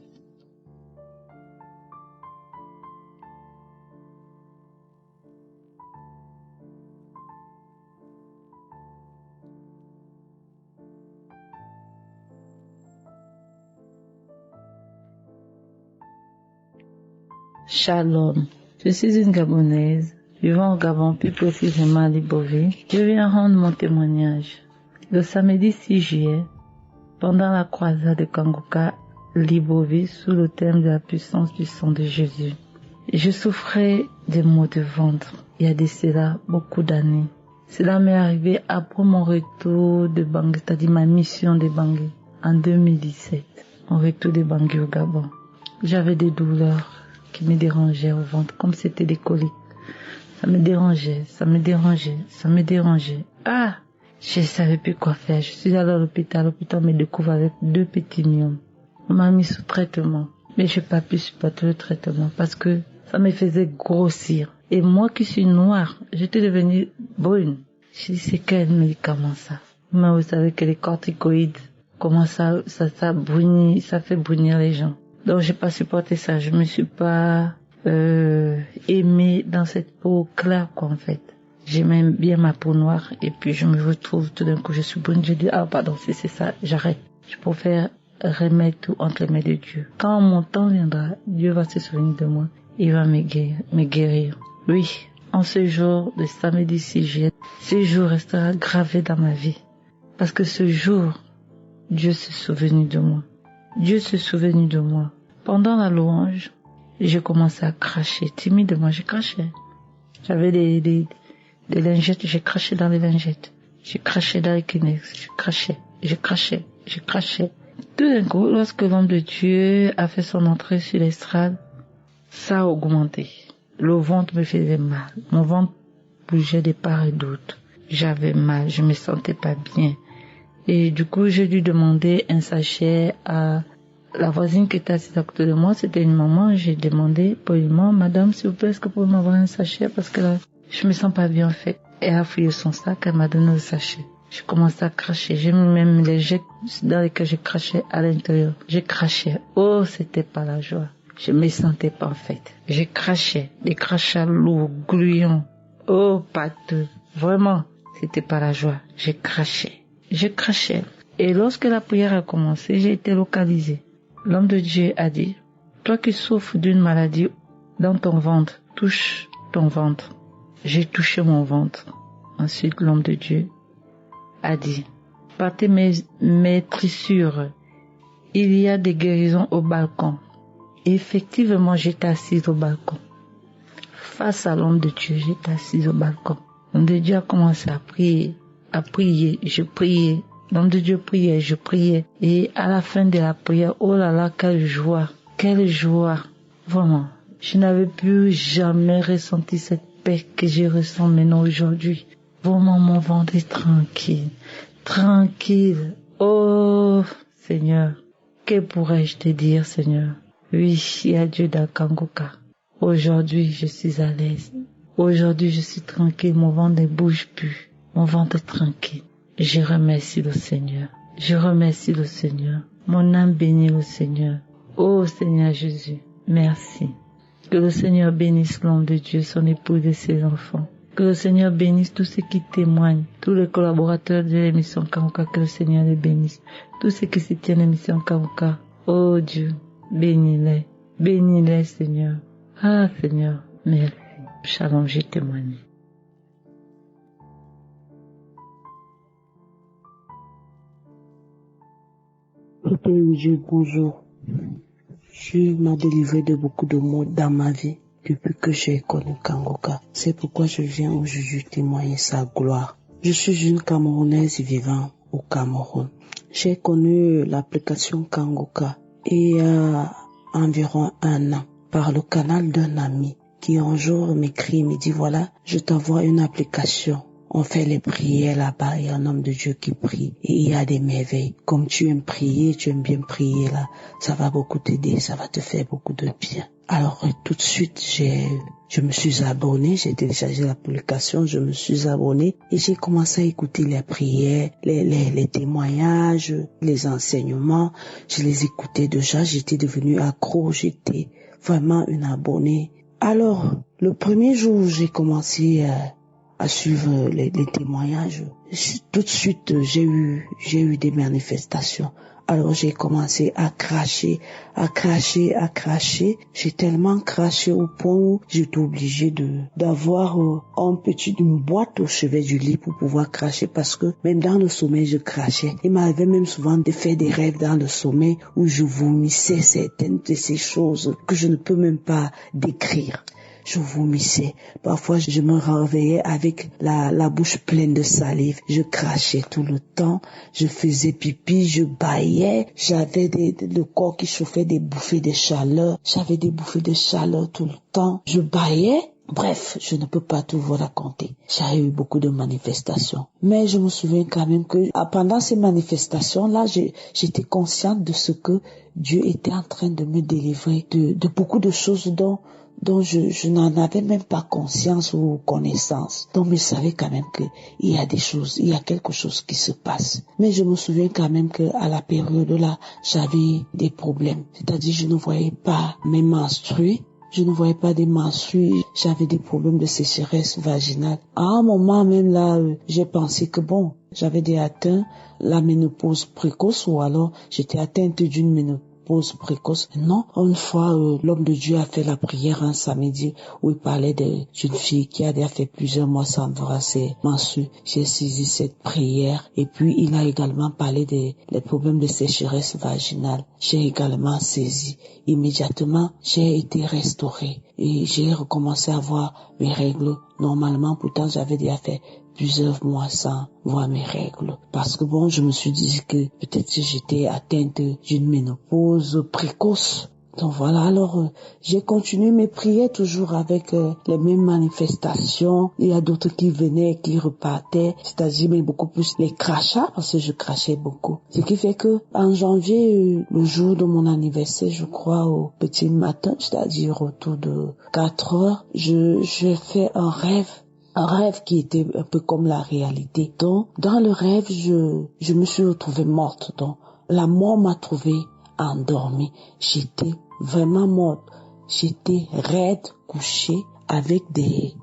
Speaker 8: Shalom. Je suis une Gabonaise, vivant au Gabon, plus précisément à Libreville. Je viens rendre mon témoignage. Le samedi 6 juillet, pendant la croisade de Kanguka, Libreville, sous le thème de la puissance du sang de Jésus, je souffrais des maux de ventre. Il y a de cela beaucoup d'années. Cela m'est arrivé après mon retour de Bangui, c'est-à-dire ma mission de Bangui, en 2017. Mon retour de Bangui au Gabon. J'avais des douleurs qui me dérangeaient au ventre, comme c'était des coliques. Ça me dérangeait. Ah! Je ne savais plus quoi faire. Je suis allée à l'hôpital. L'hôpital me découvre avec 2 petits myomes. On m'a mis sous traitement. Mais je n'ai pas pu supporter le traitement parce que ça me faisait grossir. Et moi qui suis noire, j'étais devenue brune. Je dis, c'est quel médicament ça? Mais vous savez que les corticoïdes, comment ça brunit, ça fait brunir les gens. Donc j'ai pas supporté ça. Je me suis pas aimée dans cette peau claire quoi en fait. J'aimais bien ma peau noire et puis je me retrouve tout d'un coup je suis brune. Je dis ah pardon si c'est ça j'arrête. Je préfère remettre tout entre les mains de Dieu. Quand mon temps viendra, Dieu va se souvenir de moi. Il va me guérir. Oui, en ce jour de samedi 6 juillet, ce jour restera gravé dans ma vie parce que ce jour Dieu s'est souvenu de moi. Dieu s'est souvenu de moi. Pendant la louange, j'ai commencé à cracher. Timidement, j'ai craché. J'avais des lingettes, j'ai craché dans les lingettes. J'ai craché dans les Kleenex. J'ai craché. Tout d'un coup, lorsque l'homme de Dieu a fait son entrée sur l'estrade, ça a augmenté. Le ventre me faisait mal. Mon ventre bougeait de part et d'autre. J'avais mal, je me sentais pas bien. Et du coup, j'ai dû demander un sachet à la voisine qui était assise à côté de moi. C'était une maman. J'ai demandé poliment, madame, s'il vous plaît, est-ce que vous pouvez m'avoir un sachet parce que là, je me sens pas bien en fait. Elle a fouillé son sac, elle m'a donné le sachet. J'ai commencé à cracher. J'ai mis même les jets dans lesquels j'ai craché à l'intérieur. J'ai craché. Oh, c'était pas la joie. Je me sentais pas en fait. J'ai craché. Des crachats lourds, gluants. Oh, pâteux. Vraiment, c'était pas la joie. J'ai craché. Et lorsque la prière a commencé, j'ai été localisée. L'homme de Dieu a dit, toi qui souffres d'une maladie dans ton ventre, touche ton ventre. J'ai touché mon ventre. Ensuite, l'homme de Dieu a dit, partez mes tressures. Il y a des guérisons au balcon. Et effectivement, j'étais assise au balcon. Face à l'homme de Dieu, j'étais assise au balcon. L'homme de Dieu a commencé à prier, je priais. L'homme de Dieu priait, je priais. Et à la fin de la prière, oh là là, quelle joie. Vraiment, je n'avais plus jamais ressenti cette paix que je ressens maintenant aujourd'hui. Vraiment, mon ventre est tranquille. Oh, Seigneur, que pourrais-je te dire, Seigneur? Oui, il y a Dieu dans Kangoka. Aujourd'hui, je suis à l'aise. Aujourd'hui, je suis tranquille, mon ventre ne bouge plus. Mon ventre est tranquille. Je remercie le Seigneur. Mon âme bénit le Seigneur. Oh Seigneur Jésus, merci. Que le Seigneur bénisse l'homme de Dieu, son épouse et ses enfants. Que le Seigneur bénisse tous ceux qui témoignent, tous les collaborateurs de l'émission Kangoka, que le Seigneur les bénisse. Tous ceux qui se tiennent à l'émission Kangoka. Oh Dieu, bénis-les Seigneur. Ah Seigneur, merci. Shalom, j'ai témoigné.
Speaker 3: Papa Dieu, bonjour. Dieu m'a délivré de beaucoup de maux dans ma vie depuis que j'ai connu Kangoka. C'est pourquoi je viens aujourd'hui témoigner sa gloire. Je suis une Camerounaise vivant au Cameroun. J'ai connu l'application Kangoka il y a environ 1 an par le canal d'un ami qui un jour m'écrit, me dit voilà, je t'envoie une application. On fait les prières là-bas, il y a un homme de Dieu qui prie et il y a des merveilles. Comme tu aimes prier, tu aimes bien prier là, ça va beaucoup t'aider, ça va te faire beaucoup de bien. Alors tout de suite, je me suis abonné, j'ai téléchargé l'application, je me suis abonné et j'ai commencé à écouter les prières, les témoignages, les enseignements. Je les écoutais déjà, j'étais devenue accro, j'étais vraiment une abonnée. Alors, le premier jour où j'ai commencé à suivre les témoignages, tout de suite j'ai eu des manifestations. Alors j'ai commencé à cracher. J'ai tellement craché au point où j'étais obligée d'avoir une boîte au chevet du lit pour pouvoir cracher parce que même dans le sommeil je crachais. Il m'arrivait même souvent de faire des rêves dans le sommeil où je vomissais certaines de ces choses que je ne peux même pas décrire. Je vomissais. Parfois, je me réveillais avec la bouche pleine de salive. Je crachais tout le temps. Je faisais pipi, je bâillais. J'avais le corps qui chauffait, des bouffées de chaleur. J'avais des bouffées de chaleur tout le temps. Je bâillais. Bref, je ne peux pas tout vous raconter. J'ai eu beaucoup de manifestations. Mais je me souviens quand même que pendant ces manifestations-là, j'étais consciente de ce que Dieu était en train de me délivrer de beaucoup de choses dont je n'en avais même pas conscience ou connaissance. Donc, je savais quand même il y a quelque chose qui se passe. Mais je me souviens quand même qu'à la période-là, j'avais des problèmes. C'est-à-dire, je ne voyais pas mes menstrues. J'avais des problèmes de sécheresse vaginale. À un moment même là, j'ai pensé que j'avais atteint la ménopause précoce ou alors j'étais atteinte d'une ménopause précoce. Non, une fois, l'homme de Dieu a fait la prière un samedi où il parlait d'une fille qui a déjà fait plusieurs mois sans voir ses menstrues. J'ai saisi cette prière et puis il a également parlé des problèmes de sécheresse vaginale. J'ai également saisi. Immédiatement, j'ai été restaurée et j'ai recommencé à voir mes règles normalement. Pourtant, j'avais déjà fait plusieurs mois sans voir mes règles. Parce que je me suis dit que peut-être que j'étais atteinte d'une ménopause précoce. Donc voilà, alors j'ai continué mes prières toujours avec les mêmes manifestations. Il y a d'autres qui venaient, qui repartaient, c'est-à-dire mais beaucoup plus les crachats parce que je crachais beaucoup. Ce qui fait que en janvier, le jour de mon anniversaire, je crois au petit matin, c'est-à-dire autour de 4 heures, j'ai fait un rêve qui était un peu comme la réalité. Donc dans le rêve, je me suis retrouvée morte. Donc la mort m'a trouvée endormie. J'étais vraiment morte. J'étais raide, couchée, avec des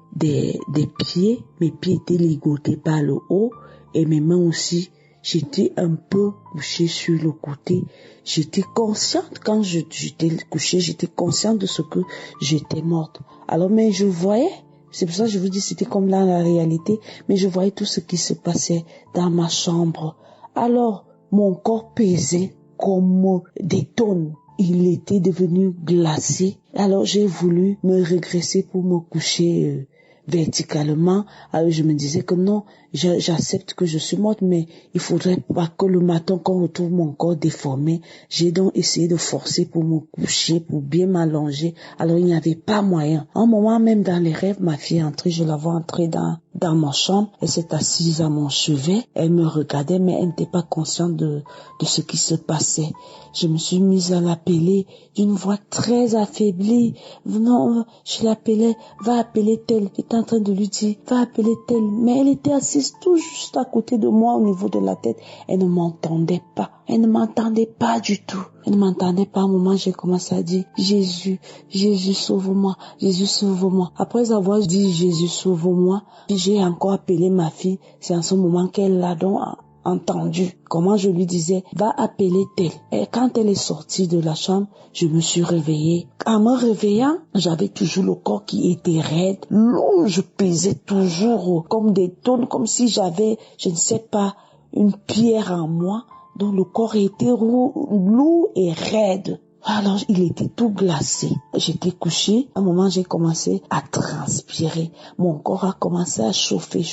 Speaker 3: pieds. Mes pieds étaient ligotés par le haut et mes mains aussi. J'étais un peu couchée sur le côté. J'étais consciente quand j'étais couchée, j'étais consciente de ce que j'étais morte. Alors, mais je voyais, c'est pour ça que je vous dis c'était comme là la réalité, mais je voyais tout ce qui se passait dans ma chambre. Alors, mon corps pesait comme des tonnes. Il était devenu glacé. Alors j'ai voulu me régresser pour me coucher verticalement. Alors je me disais que non, j'accepte que je suis morte, mais il faudrait pas que le matin qu'on retrouve mon corps déformé. J'ai donc essayé de forcer pour me coucher, pour bien m'allonger. Alors il n'y avait pas moyen. Un moment même dans les rêves, ma fille est entrée, je la vois entrer dans ma chambre. Elle s'est assise à mon chevet. Elle me regardait, mais elle n'était pas consciente de ce qui se passait. Je me suis mise à l'appeler d'une voix très affaiblie. Non, je l'appelais, va appeler telle. J'étais en train de lui dire, va appeler telle. Mais elle était assise tout juste à côté de moi au niveau de la tête. Elle ne m'entendait pas. Elle ne m'entendait pas du tout. Elle ne m'entendait pas. À un moment, j'ai commencé à dire, Jésus, Jésus, sauve-moi. Jésus, sauve-moi. Après avoir dit, Jésus, sauve-moi, j'ai encore appelé ma fille. C'est en ce moment qu'elle l'a donc entendu. Comment je lui disais, va appeler telle. Et quand elle est sortie de la chambre, je me suis réveillée. En me réveillant, j'avais toujours le corps qui était raide, lourd. Je pesais toujours comme des tonnes, comme si j'avais, je ne sais pas, une pierre en moi. Donc le corps était lourd et raide. Alors, il était tout glacé. J'étais couchée. À un moment, j'ai commencé à transpirer. Mon corps a commencé à chauffer.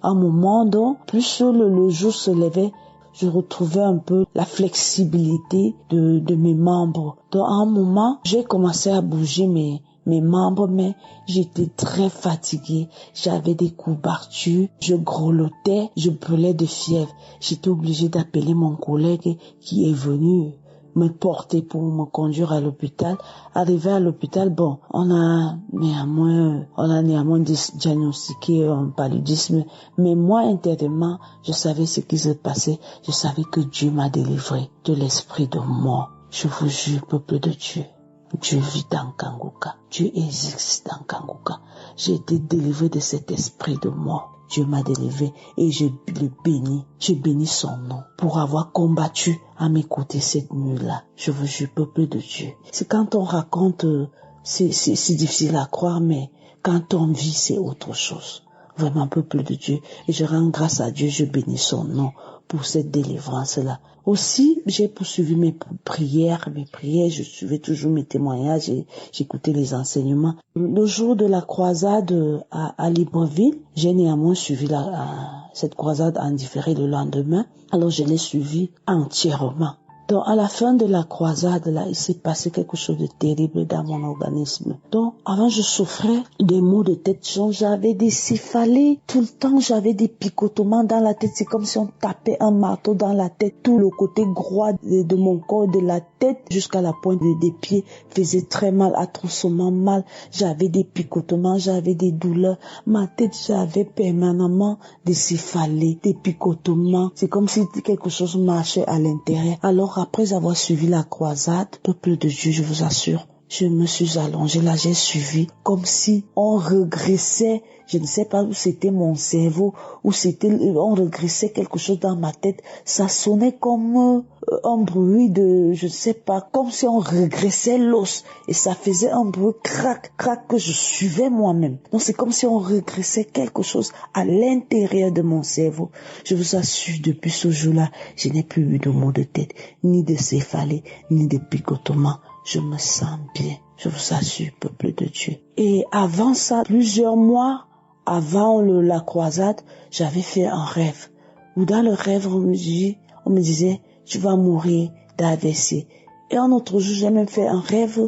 Speaker 3: À un moment, donc, plus le jour se levait, je retrouvais un peu la flexibilité de mes membres. Donc, à un moment, j'ai commencé à bouger mes membres, mais j'étais très fatiguée. J'avais des courbatures, je grelottais, je brûlais de fièvre. J'étais obligée d'appeler mon collègue qui est venu me porter pour me conduire à l'hôpital. Arrivé à l'hôpital, on a néanmoins diagnostiqué un paludisme, mais moi, intérieurement, je savais ce qui se passait. Je savais que Dieu m'a délivré de l'esprit de mort. Je vous jure, peuple de Dieu, Dieu vit dans Kanguka. Dieu existe dans Kanguka. J'ai été délivré de cet esprit de mort. Dieu m'a délivré et je le bénis. Je bénis son nom pour avoir combattu à mes côtés cette nuit-là. Je vous jure, peuple de Dieu. C'est quand on raconte, c'est difficile à croire, mais quand on vit, c'est autre chose. Vraiment, peuple de Dieu. Et je rends grâce à Dieu, je bénis son nom pour cette délivrance-là. Aussi, j'ai poursuivi mes prières, je suivais toujours mes témoignages et j'écoutais les enseignements. Le jour de la croisade à Libreville, j'ai néanmoins suivi cette croisade en différé le lendemain. Alors je l'ai suivi entièrement. Donc à la fin de la croisade, là, il s'est passé quelque chose de terrible dans mon organisme. Donc avant, je souffrais des maux de tête, j'avais des céphalées tout le temps, j'avais des picotements dans la tête. C'est comme si on tapait un marteau dans la tête. Tout le côté droit de mon corps, de la tête jusqu'à la pointe des pieds faisait très mal, atrocement mal. J'avais des picotements, j'avais des douleurs. Ma tête, j'avais permanemment des céphalées, des picotements. C'est comme si quelque chose marchait à l'intérieur. Alors après avoir suivi la croisade, peuple de Dieu, je vous assure, Je me suis allongée là, j'ai suivi comme si on régressait. Je ne sais pas où c'était mon cerveau, où c'était, on régressait quelque chose dans ma tête. Ça sonnait comme un bruit de, je ne sais pas, comme si on régressait l'os. Et ça faisait un bruit crac, crac que je suivais moi-même. Donc c'est comme si on régressait quelque chose à l'intérieur de mon cerveau. Je vous assure, depuis ce jour-là, je n'ai plus eu de maux de tête, ni de céphalée, ni de picotement. Je me sens bien. Je vous assure, peuple de Dieu. Et avant ça, plusieurs mois avant la croisade, j'avais fait un rêve. Où dans le rêve, on me disait, tu vas mourir d'AVC. Et un autre jour, j'ai même fait un rêve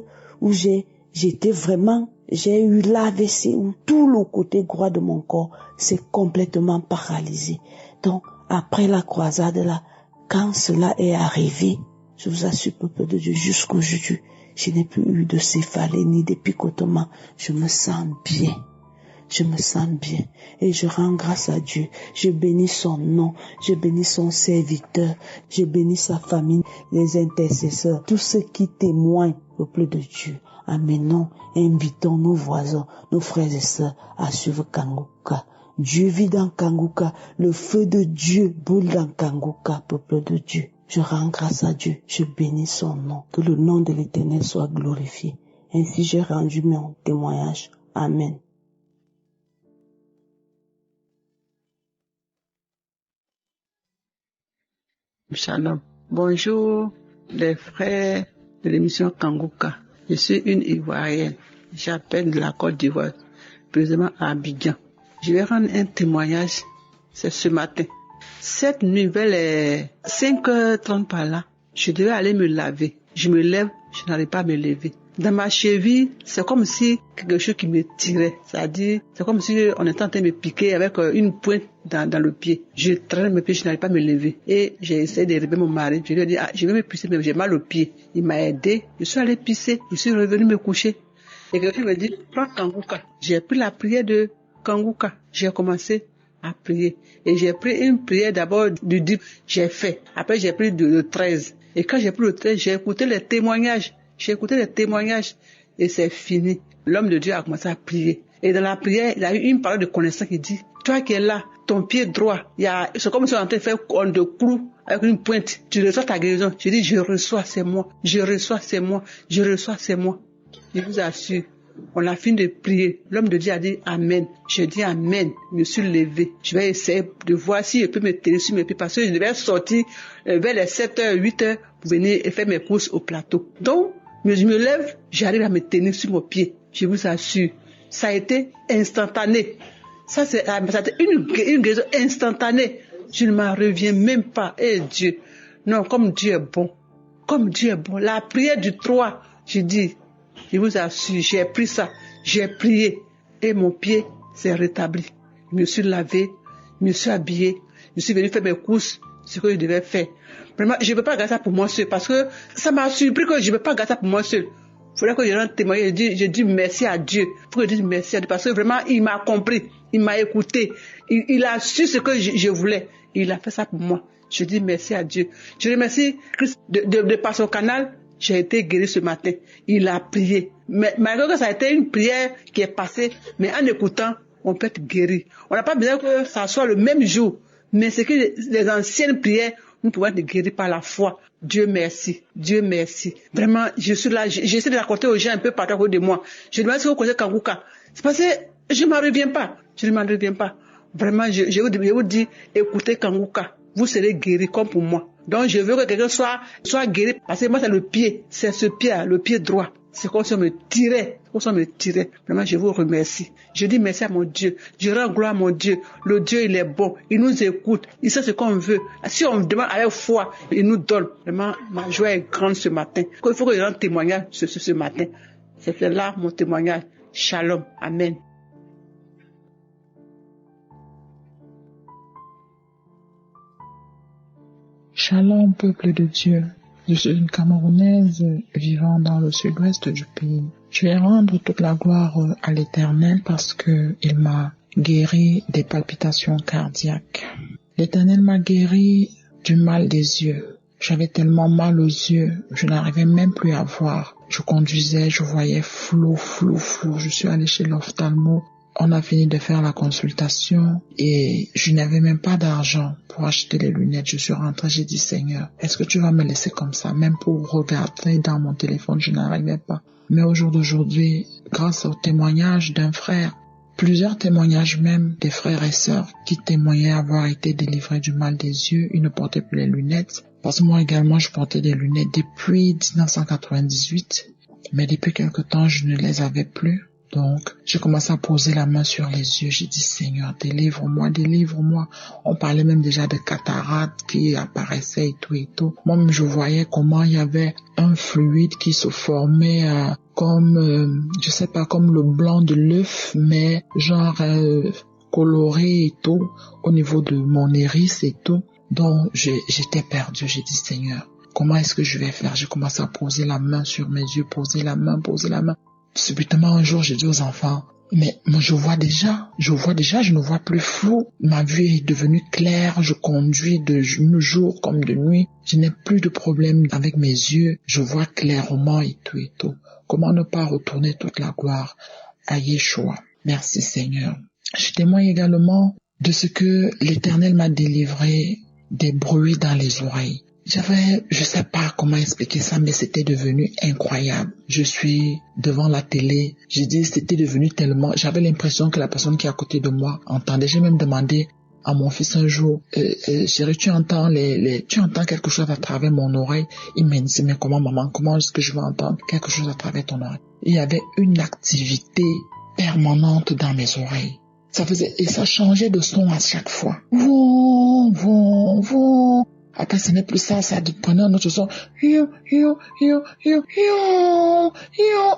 Speaker 3: où j'ai eu l'AVC, où tout le côté droit de mon corps s'est complètement paralysé. Donc, après la croisade là, quand cela est arrivé, je vous assure, peuple de Dieu, jusqu'aujourd'hui, je n'ai plus eu de céphalée ni de picotement. Je me sens bien. Je me sens bien. Et je rends grâce à Dieu. Je bénis son nom. Je bénis son serviteur. Je bénis sa famille, les intercesseurs, tous ceux qui témoignent, peuple de Dieu. Amenons, invitons nos voisins, nos frères et sœurs à suivre Kanguka. Dieu vit dans Kanguka. Le feu de Dieu brûle dans Kanguka, peuple de Dieu. Je rends grâce à Dieu, je bénis son nom, que le nom de l'Éternel soit glorifié. Ainsi j'ai rendu mon témoignage. Amen.
Speaker 8: Shalom. Bonjour les frères de l'émission Kanguka. Je suis une Ivoirienne. J'appelle de la Côte d'Ivoire, précisément à Abidjan. Je vais rendre un témoignage, c'est ce matin. Cette nuit, vers les 5h30 par là, je devais aller me laver. Je me lève, je n'arrive pas à me lever. Dans ma cheville, c'est comme si quelque chose qui me tirait. C'est-à-dire, c'est comme si on était en train de me piquer avec une pointe dans le pied. Je traîne mes pieds, je n'arrive pas à me lever. Et j'ai essayé de réveiller mon mari. Je lui ai dit, je vais me pisser, mais j'ai mal au pied. Il m'a aidé. Je suis allé pisser. Je suis revenu me coucher. Et quelqu'un me dit, prends Kanguka. J'ai pris la prière de Kanguka. J'ai commencé à prier. Et j'ai pris une prière d'abord du 10, j'ai fait. Après, j'ai pris le 13. Et quand j'ai pris le 13, j'ai écouté les témoignages. Et c'est fini. L'homme de Dieu a commencé à prier. Et dans la prière, il a eu une parole de connaissance qui dit, toi qui es là, ton pied droit, c'est comme si on était fait de clous avec une pointe. Tu reçois ta guérison. Je dis, je reçois, c'est moi. Je reçois, c'est moi. Je reçois, c'est moi. Je vous assure. On a fini de prier. L'homme de Dieu a dit Amen. Je dis Amen. Je me suis levé. Je vais essayer de voir si je peux me tenir sur mes pieds parce que je devais sortir vers les 7h, 8h pour venir et faire mes courses au plateau. Donc, je me lève, j'arrive à me tenir sur mon pied. Je vous assure. Ça a été instantané. Ça c'est une guérison instantanée. Je ne m'en reviens même pas. Eh Dieu. Non, comme Dieu est bon. Comme Dieu est bon. La prière du 3, je dis, je vous assure, j'ai pris ça, j'ai prié et mon pied s'est rétabli. Je me suis lavé, je me suis habillé, je suis venu faire mes courses, ce que je devais faire. Vraiment, je ne peux pas garder ça pour moi seul parce que ça m'a surpris que je ne peux pas garder ça pour moi seul. Il faudrait que je rende témoignage. Je dis merci à Dieu. Il faut que je dise merci à Dieu parce que vraiment, il m'a compris, il m'a écouté, il a su ce que je voulais. Il a fait ça pour moi. Je dis merci à Dieu. Je remercie Christ de par son canal. J'ai été guéri ce matin. Il a prié. Mais malgré que ça a été une prière qui est passée, mais en écoutant, on peut être guéri. On n'a pas besoin que ça soit le même jour. Mais c'est que les anciennes prières, nous pouvons être guéris par la foi. Dieu merci. Dieu merci. Vraiment, je suis là. J'essaie de raconter aux gens un peu partout à côté de moi. Je demande si vous connaissez Kanguka. C'est parce que je ne m'en reviens pas. Je ne m'en reviens pas. Vraiment, je vous dis, écoutez Kanguka. Vous serez guéris comme pour moi. Donc, je veux que quelqu'un soit guéri. Parce que moi, c'est le pied. C'est ce pied-là, le pied droit. C'est comme si on me tirait. Vraiment, je vous remercie. Je dis merci à mon Dieu. Je rends gloire à mon Dieu. Le Dieu, il est bon. Il nous écoute. Il sait ce qu'on veut. Si on demande avec foi, il nous donne. Vraiment, ma joie est grande ce matin. Il faut que je rende témoignage ce matin. C'était là mon témoignage. Shalom. Amen.
Speaker 13: Shalom, peuple de Dieu. Je suis une Camerounaise vivant dans le sud-ouest du pays. Je vais rendre toute la gloire à l'Éternel parce que il m'a guéri des palpitations cardiaques. L'Éternel m'a guéri du mal des yeux. J'avais tellement mal aux yeux, je n'arrivais même plus à voir. Je conduisais, je voyais flou. Je suis allée chez l'ophtalmo. On a fini de faire la consultation et je n'avais même pas d'argent pour acheter les lunettes. Je suis rentrée, j'ai dit Seigneur, est-ce que tu vas me laisser comme ça? Même pour regarder dans mon téléphone, je n'arrivais pas. Mais au jour d'aujourd'hui, grâce au témoignage d'un frère, plusieurs témoignages même des frères et sœurs qui témoignaient avoir été délivrés du mal des yeux, ils ne portaient plus les lunettes. Parce que moi également, je portais des lunettes depuis 1998, mais depuis quelque temps, je ne les avais plus. Donc, j'ai commencé à poser la main sur les yeux. J'ai dit, Seigneur, délivre-moi. On parlait même déjà de cataractes qui apparaissaient et tout. Moi-même, je voyais comment il y avait un fluide qui se formait comme, je sais pas, comme le blanc de l'œuf, mais genre coloré et tout, au niveau de mon iris et tout. Donc, j'étais perdu. J'ai dit, Seigneur, comment est-ce que je vais faire? J'ai commencé à poser la main sur mes yeux, poser la main. Subitement, un jour, j'ai dit aux enfants, mais moi, je vois déjà, je ne vois plus flou. Ma vue est devenue claire, je conduis de jour comme de nuit. Je n'ai plus de problème avec mes yeux, je vois clairement et tout. Comment ne pas retourner toute la gloire à Yeshua? Merci Seigneur. Je témoigne également de ce que l'Éternel m'a délivré des bruits dans les oreilles. Je sais pas comment expliquer ça, mais c'était devenu incroyable. Je suis devant la télé, j'ai dit c'était devenu tellement, j'avais l'impression que la personne qui est à côté de moi entendait. J'ai même demandé à mon fils un jour, chérie, tu entends quelque chose à travers mon oreille? Il m'a dit, mais comment maman, comment est-ce que je vais entendre quelque chose à travers ton oreille? Il y avait une activité permanente dans mes oreilles. Et ça changeait de son à chaque fois. Après, ce n'est plus ça prenait un autre son.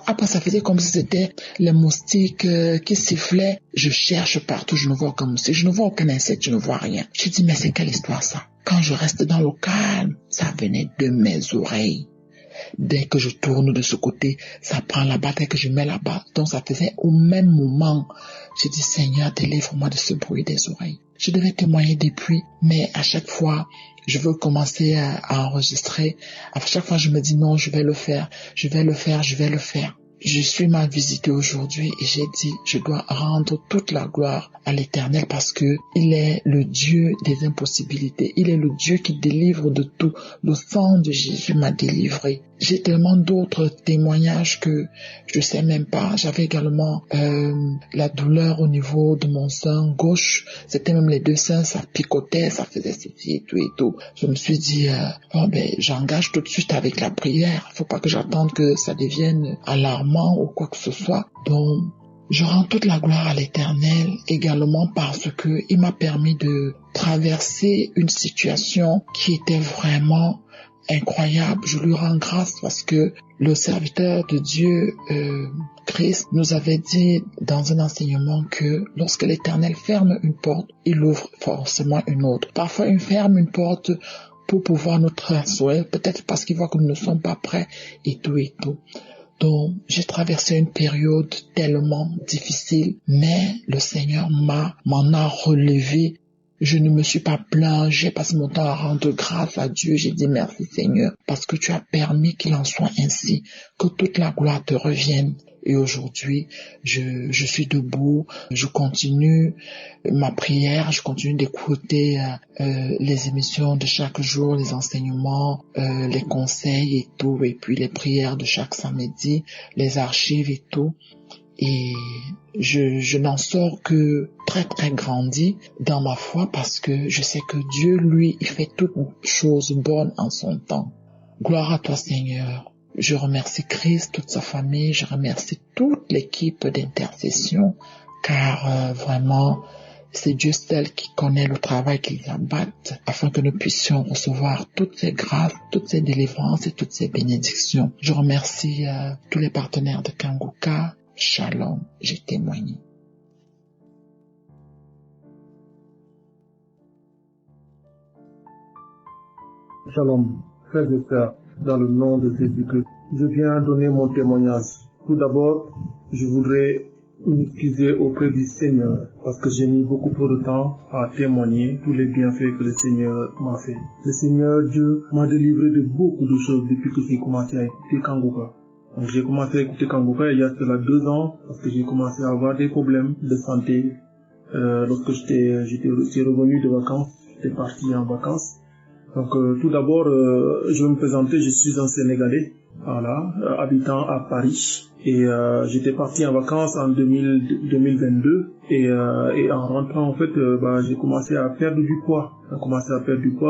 Speaker 13: Après, ça faisait comme si c'était les moustiques qui sifflaient. Je cherche partout, je ne vois aucun moustique, je ne vois aucun insecte, je ne vois rien. Je dis, mais c'est quelle histoire ça? Quand je reste dans le calme, ça venait de mes oreilles. Dès que je tourne de ce côté, ça prend là-bas, dès que je mets là-bas. Donc, ça faisait au même moment. J'ai dit, Seigneur, délivre-moi de ce bruit des oreilles. Je devais témoigner depuis, mais à chaque fois, je veux commencer à enregistrer. À chaque fois, je me dis non, je vais le faire. Je suis mal visité aujourd'hui et j'ai dit, je dois rendre toute la gloire à l'Éternel parce que il est le Dieu des impossibilités. Il est le Dieu qui délivre de tout. Le sang de Jésus m'a délivré. J'ai tellement d'autres témoignages que je sais même pas. J'avais également la douleur au niveau de mon sein gauche. C'était même les deux seins, ça picotait, ça faisait ceci et tout. Je me suis dit, j'engage tout de suite avec la prière. Faut pas que j'attende que ça devienne alarmant ou quoi que ce soit. Donc, je rends toute la gloire à l'Éternel également parce que il m'a permis de traverser une situation qui était vraiment incroyable. Je lui rends grâce parce que le serviteur de Dieu, Christ, nous avait dit dans un enseignement que lorsque l'Éternel ferme une porte, il ouvre forcément une autre. Parfois, il ferme une porte pour pouvoir nous transformer, peut-être parce qu'il voit que nous ne sommes pas prêts et tout. Donc, j'ai traversé une période tellement difficile, mais le Seigneur m'en a relevé. Je ne me suis pas plaint, j'ai passé mon temps à rendre grâce à Dieu. J'ai dit merci Seigneur, parce que tu as permis qu'il en soit ainsi, que toute la gloire te revienne. Et aujourd'hui, je suis debout, je continue ma prière, je continue d'écouter les émissions de chaque jour, les enseignements, les conseils et tout, et puis les prières de chaque samedi, les archives et tout. Et je n'en sors que très très grandi dans ma foi parce que je sais que Dieu, lui, il fait toutes choses bonnes en son temps. Gloire à toi Seigneur. Je remercie Christ, toute sa famille, je remercie toute l'équipe d'intercession car vraiment c'est Dieu seul qui connaît le travail qu'ils abattent afin que nous puissions recevoir toutes ces grâces, toutes ces délivrances et toutes ces bénédictions. Je remercie tous les partenaires de Kanguka. Shalom, j'ai témoigné.
Speaker 14: Shalom, frères et sœurs, dans le nom de Jésus-Christ, je viens donner mon témoignage. Tout d'abord, je voudrais m'excuser auprès du Seigneur parce que j'ai mis beaucoup trop de temps à témoigner tous les bienfaits que le Seigneur m'a fait. Le Seigneur Dieu m'a délivré de beaucoup de choses depuis que j'ai commencé à écouter Kangoka. Donc j'ai commencé à écouter Kangoka il y a cela 2 ans parce que j'ai commencé à avoir des problèmes de santé. Lorsque j'étais revenu de vacances, j'étais parti en vacances. Donc tout d'abord, je vais me présenter, je suis un Sénégalais, voilà, habitant à Paris. Et j'étais parti en vacances en 2022 et en rentrant en fait, j'ai commencé à perdre du poids.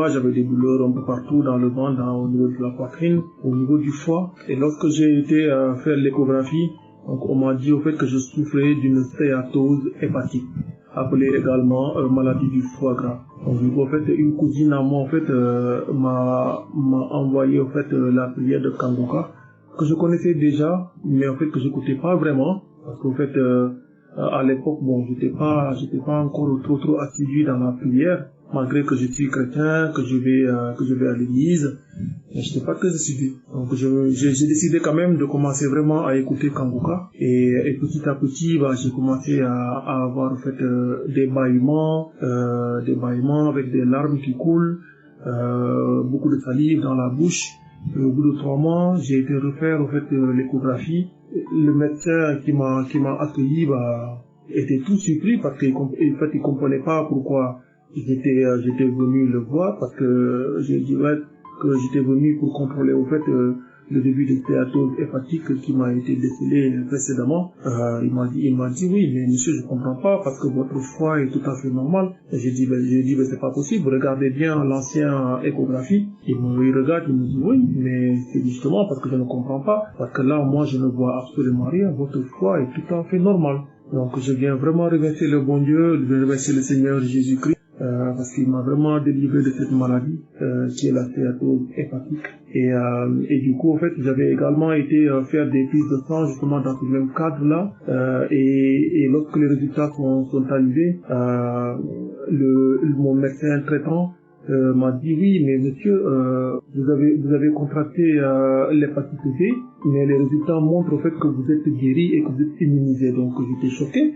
Speaker 14: J'avais des douleurs un peu partout dans le ventre, au niveau de la poitrine, au niveau du foie. Et lorsque j'ai été faire l'échographie, donc on m'a dit au fait que je souffrais d'une stéatose hépatique, appelée également maladie du foie gras. Donc du coup, en fait, une cousine à moi en fait m'a envoyé en fait la prière de Kangoka que je connaissais déjà, mais en fait que j'écoutais pas vraiment parce qu'en fait à l'époque j'étais pas encore trop assidu dans la prière, malgré que je suis chrétien, que je vais à l'église, mais j'étais pas très assidu. Donc j'ai décidé quand même de commencer vraiment à écouter Kangoka et petit à petit j'ai commencé à avoir en fait des bâillements avec des larmes qui coulent, beaucoup de salive dans la bouche. Et au bout de 3 mois, j'ai été refaire en fait l'échographie. Le médecin qui m'a accueilli était tout surpris parce qu'il comprenait pas pourquoi j'étais venu le voir, parce que je dirais que j'étais venu pour contrôler au fait le début de stéatose hépatique qui m'a été décelé précédemment. Il m'a dit oui, mais monsieur, je comprends pas parce que votre foie est tout à fait normal. Et j'ai dit c'est pas possible, regardez bien l'ancien échographie. Il regarde, il me dit oui, mais c'est justement parce que je ne comprends pas, parce que là moi je ne vois absolument rien, votre foie est tout à fait normal. Donc je viens vraiment remercier le bon Dieu, remercier le Seigneur Jésus-Christ, parce qu'il m'a vraiment délivré de cette maladie qui est la stéatose hépatique. Et du coup, en fait, j'avais également été faire des prises de sang justement dans ce même cadre-là. Et lorsque les résultats sont arrivés, mon médecin traitant m'a dit oui, mais monsieur, vous avez contracté l'hépatite B, mais les résultats montrent au fait que vous êtes guéri et que vous êtes immunisé. Donc j'étais choqué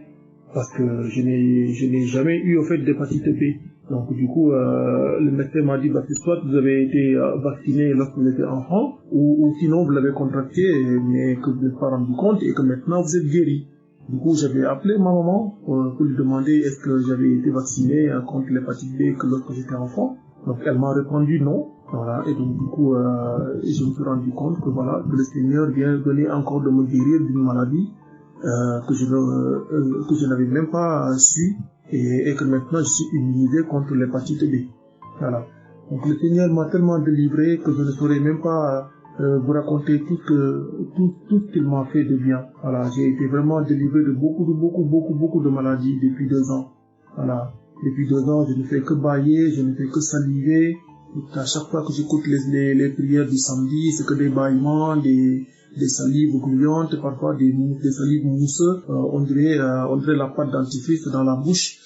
Speaker 14: parce que je n'ai jamais eu au fait d'hépatite B. Donc du coup, le médecin m'a dit c'est soit vous avez été vacciné lorsque vous étiez enfant, ou sinon vous l'avez contracté mais que vous n'êtes pas rendu compte et que maintenant vous êtes guéri. Du coup, j'avais appelé ma maman pour lui demander est-ce que j'avais été vacciné contre l'hépatite B que lorsque j'étais enfant. Donc elle m'a répondu non. Voilà, et donc du coup, je me suis rendu compte que voilà, que le Seigneur venait encore de me guérir d'une maladie que je n'avais même pas su et que maintenant je suis immunisé contre l'hépatite B. Voilà. Donc le Seigneur m'a tellement délivré que je ne saurais même pas vous raconter tout ce qu'il m'a fait de bien. Voilà, j'ai été vraiment délivré de beaucoup de maladies depuis 2 ans. Voilà, depuis 2 ans, je ne fais que bâiller, je ne fais que saliver. À chaque fois que j'écoute les prières du samedi, c'est que des bâillements, des salives gluantes, parfois des salives mousseuses. On dirait la pâte dentifrice dans la bouche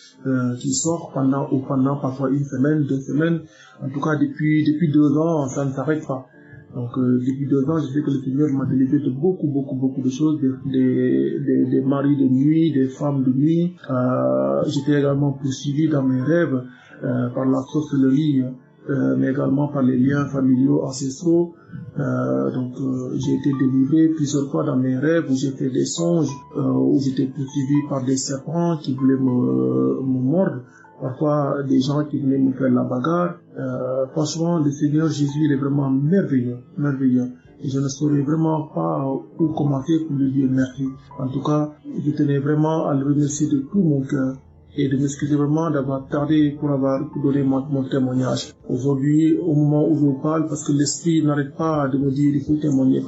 Speaker 14: qui sort pendant parfois 1 semaine, 2 semaines. En tout cas, depuis 2 ans, ça ne s'arrête pas. Donc depuis 2 ans, je sais que le Seigneur m'a délivré de beaucoup de choses, des maris de nuit, des femmes de nuit. J'étais également poursuivi dans mes rêves par la sorcellerie, mais également par les liens familiaux ancestraux. Donc j'ai été délivré plusieurs fois dans mes rêves où j'ai fait des songes, où j'étais poursuivi par des serpents qui voulaient me mordre. Parfois des gens qui venaient me faire la bagarre. Franchement, le Seigneur Jésus, il est vraiment merveilleux. Et je ne saurais vraiment pas où commencer pour lui dire merci. En tout cas, je tenais vraiment à le remercier de tout mon cœur et de m'excuser vraiment d'avoir tardé pour donner mon témoignage. Aujourd'hui, au moment où je vous parle, parce que l'esprit n'arrête pas de me dire il faut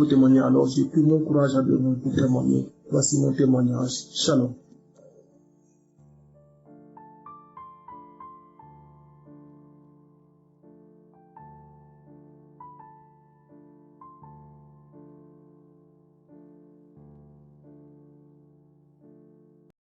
Speaker 14: témoigner, alors j'ai tout mon courage à donner pour témoigner. Voici mon témoignage. Shalom.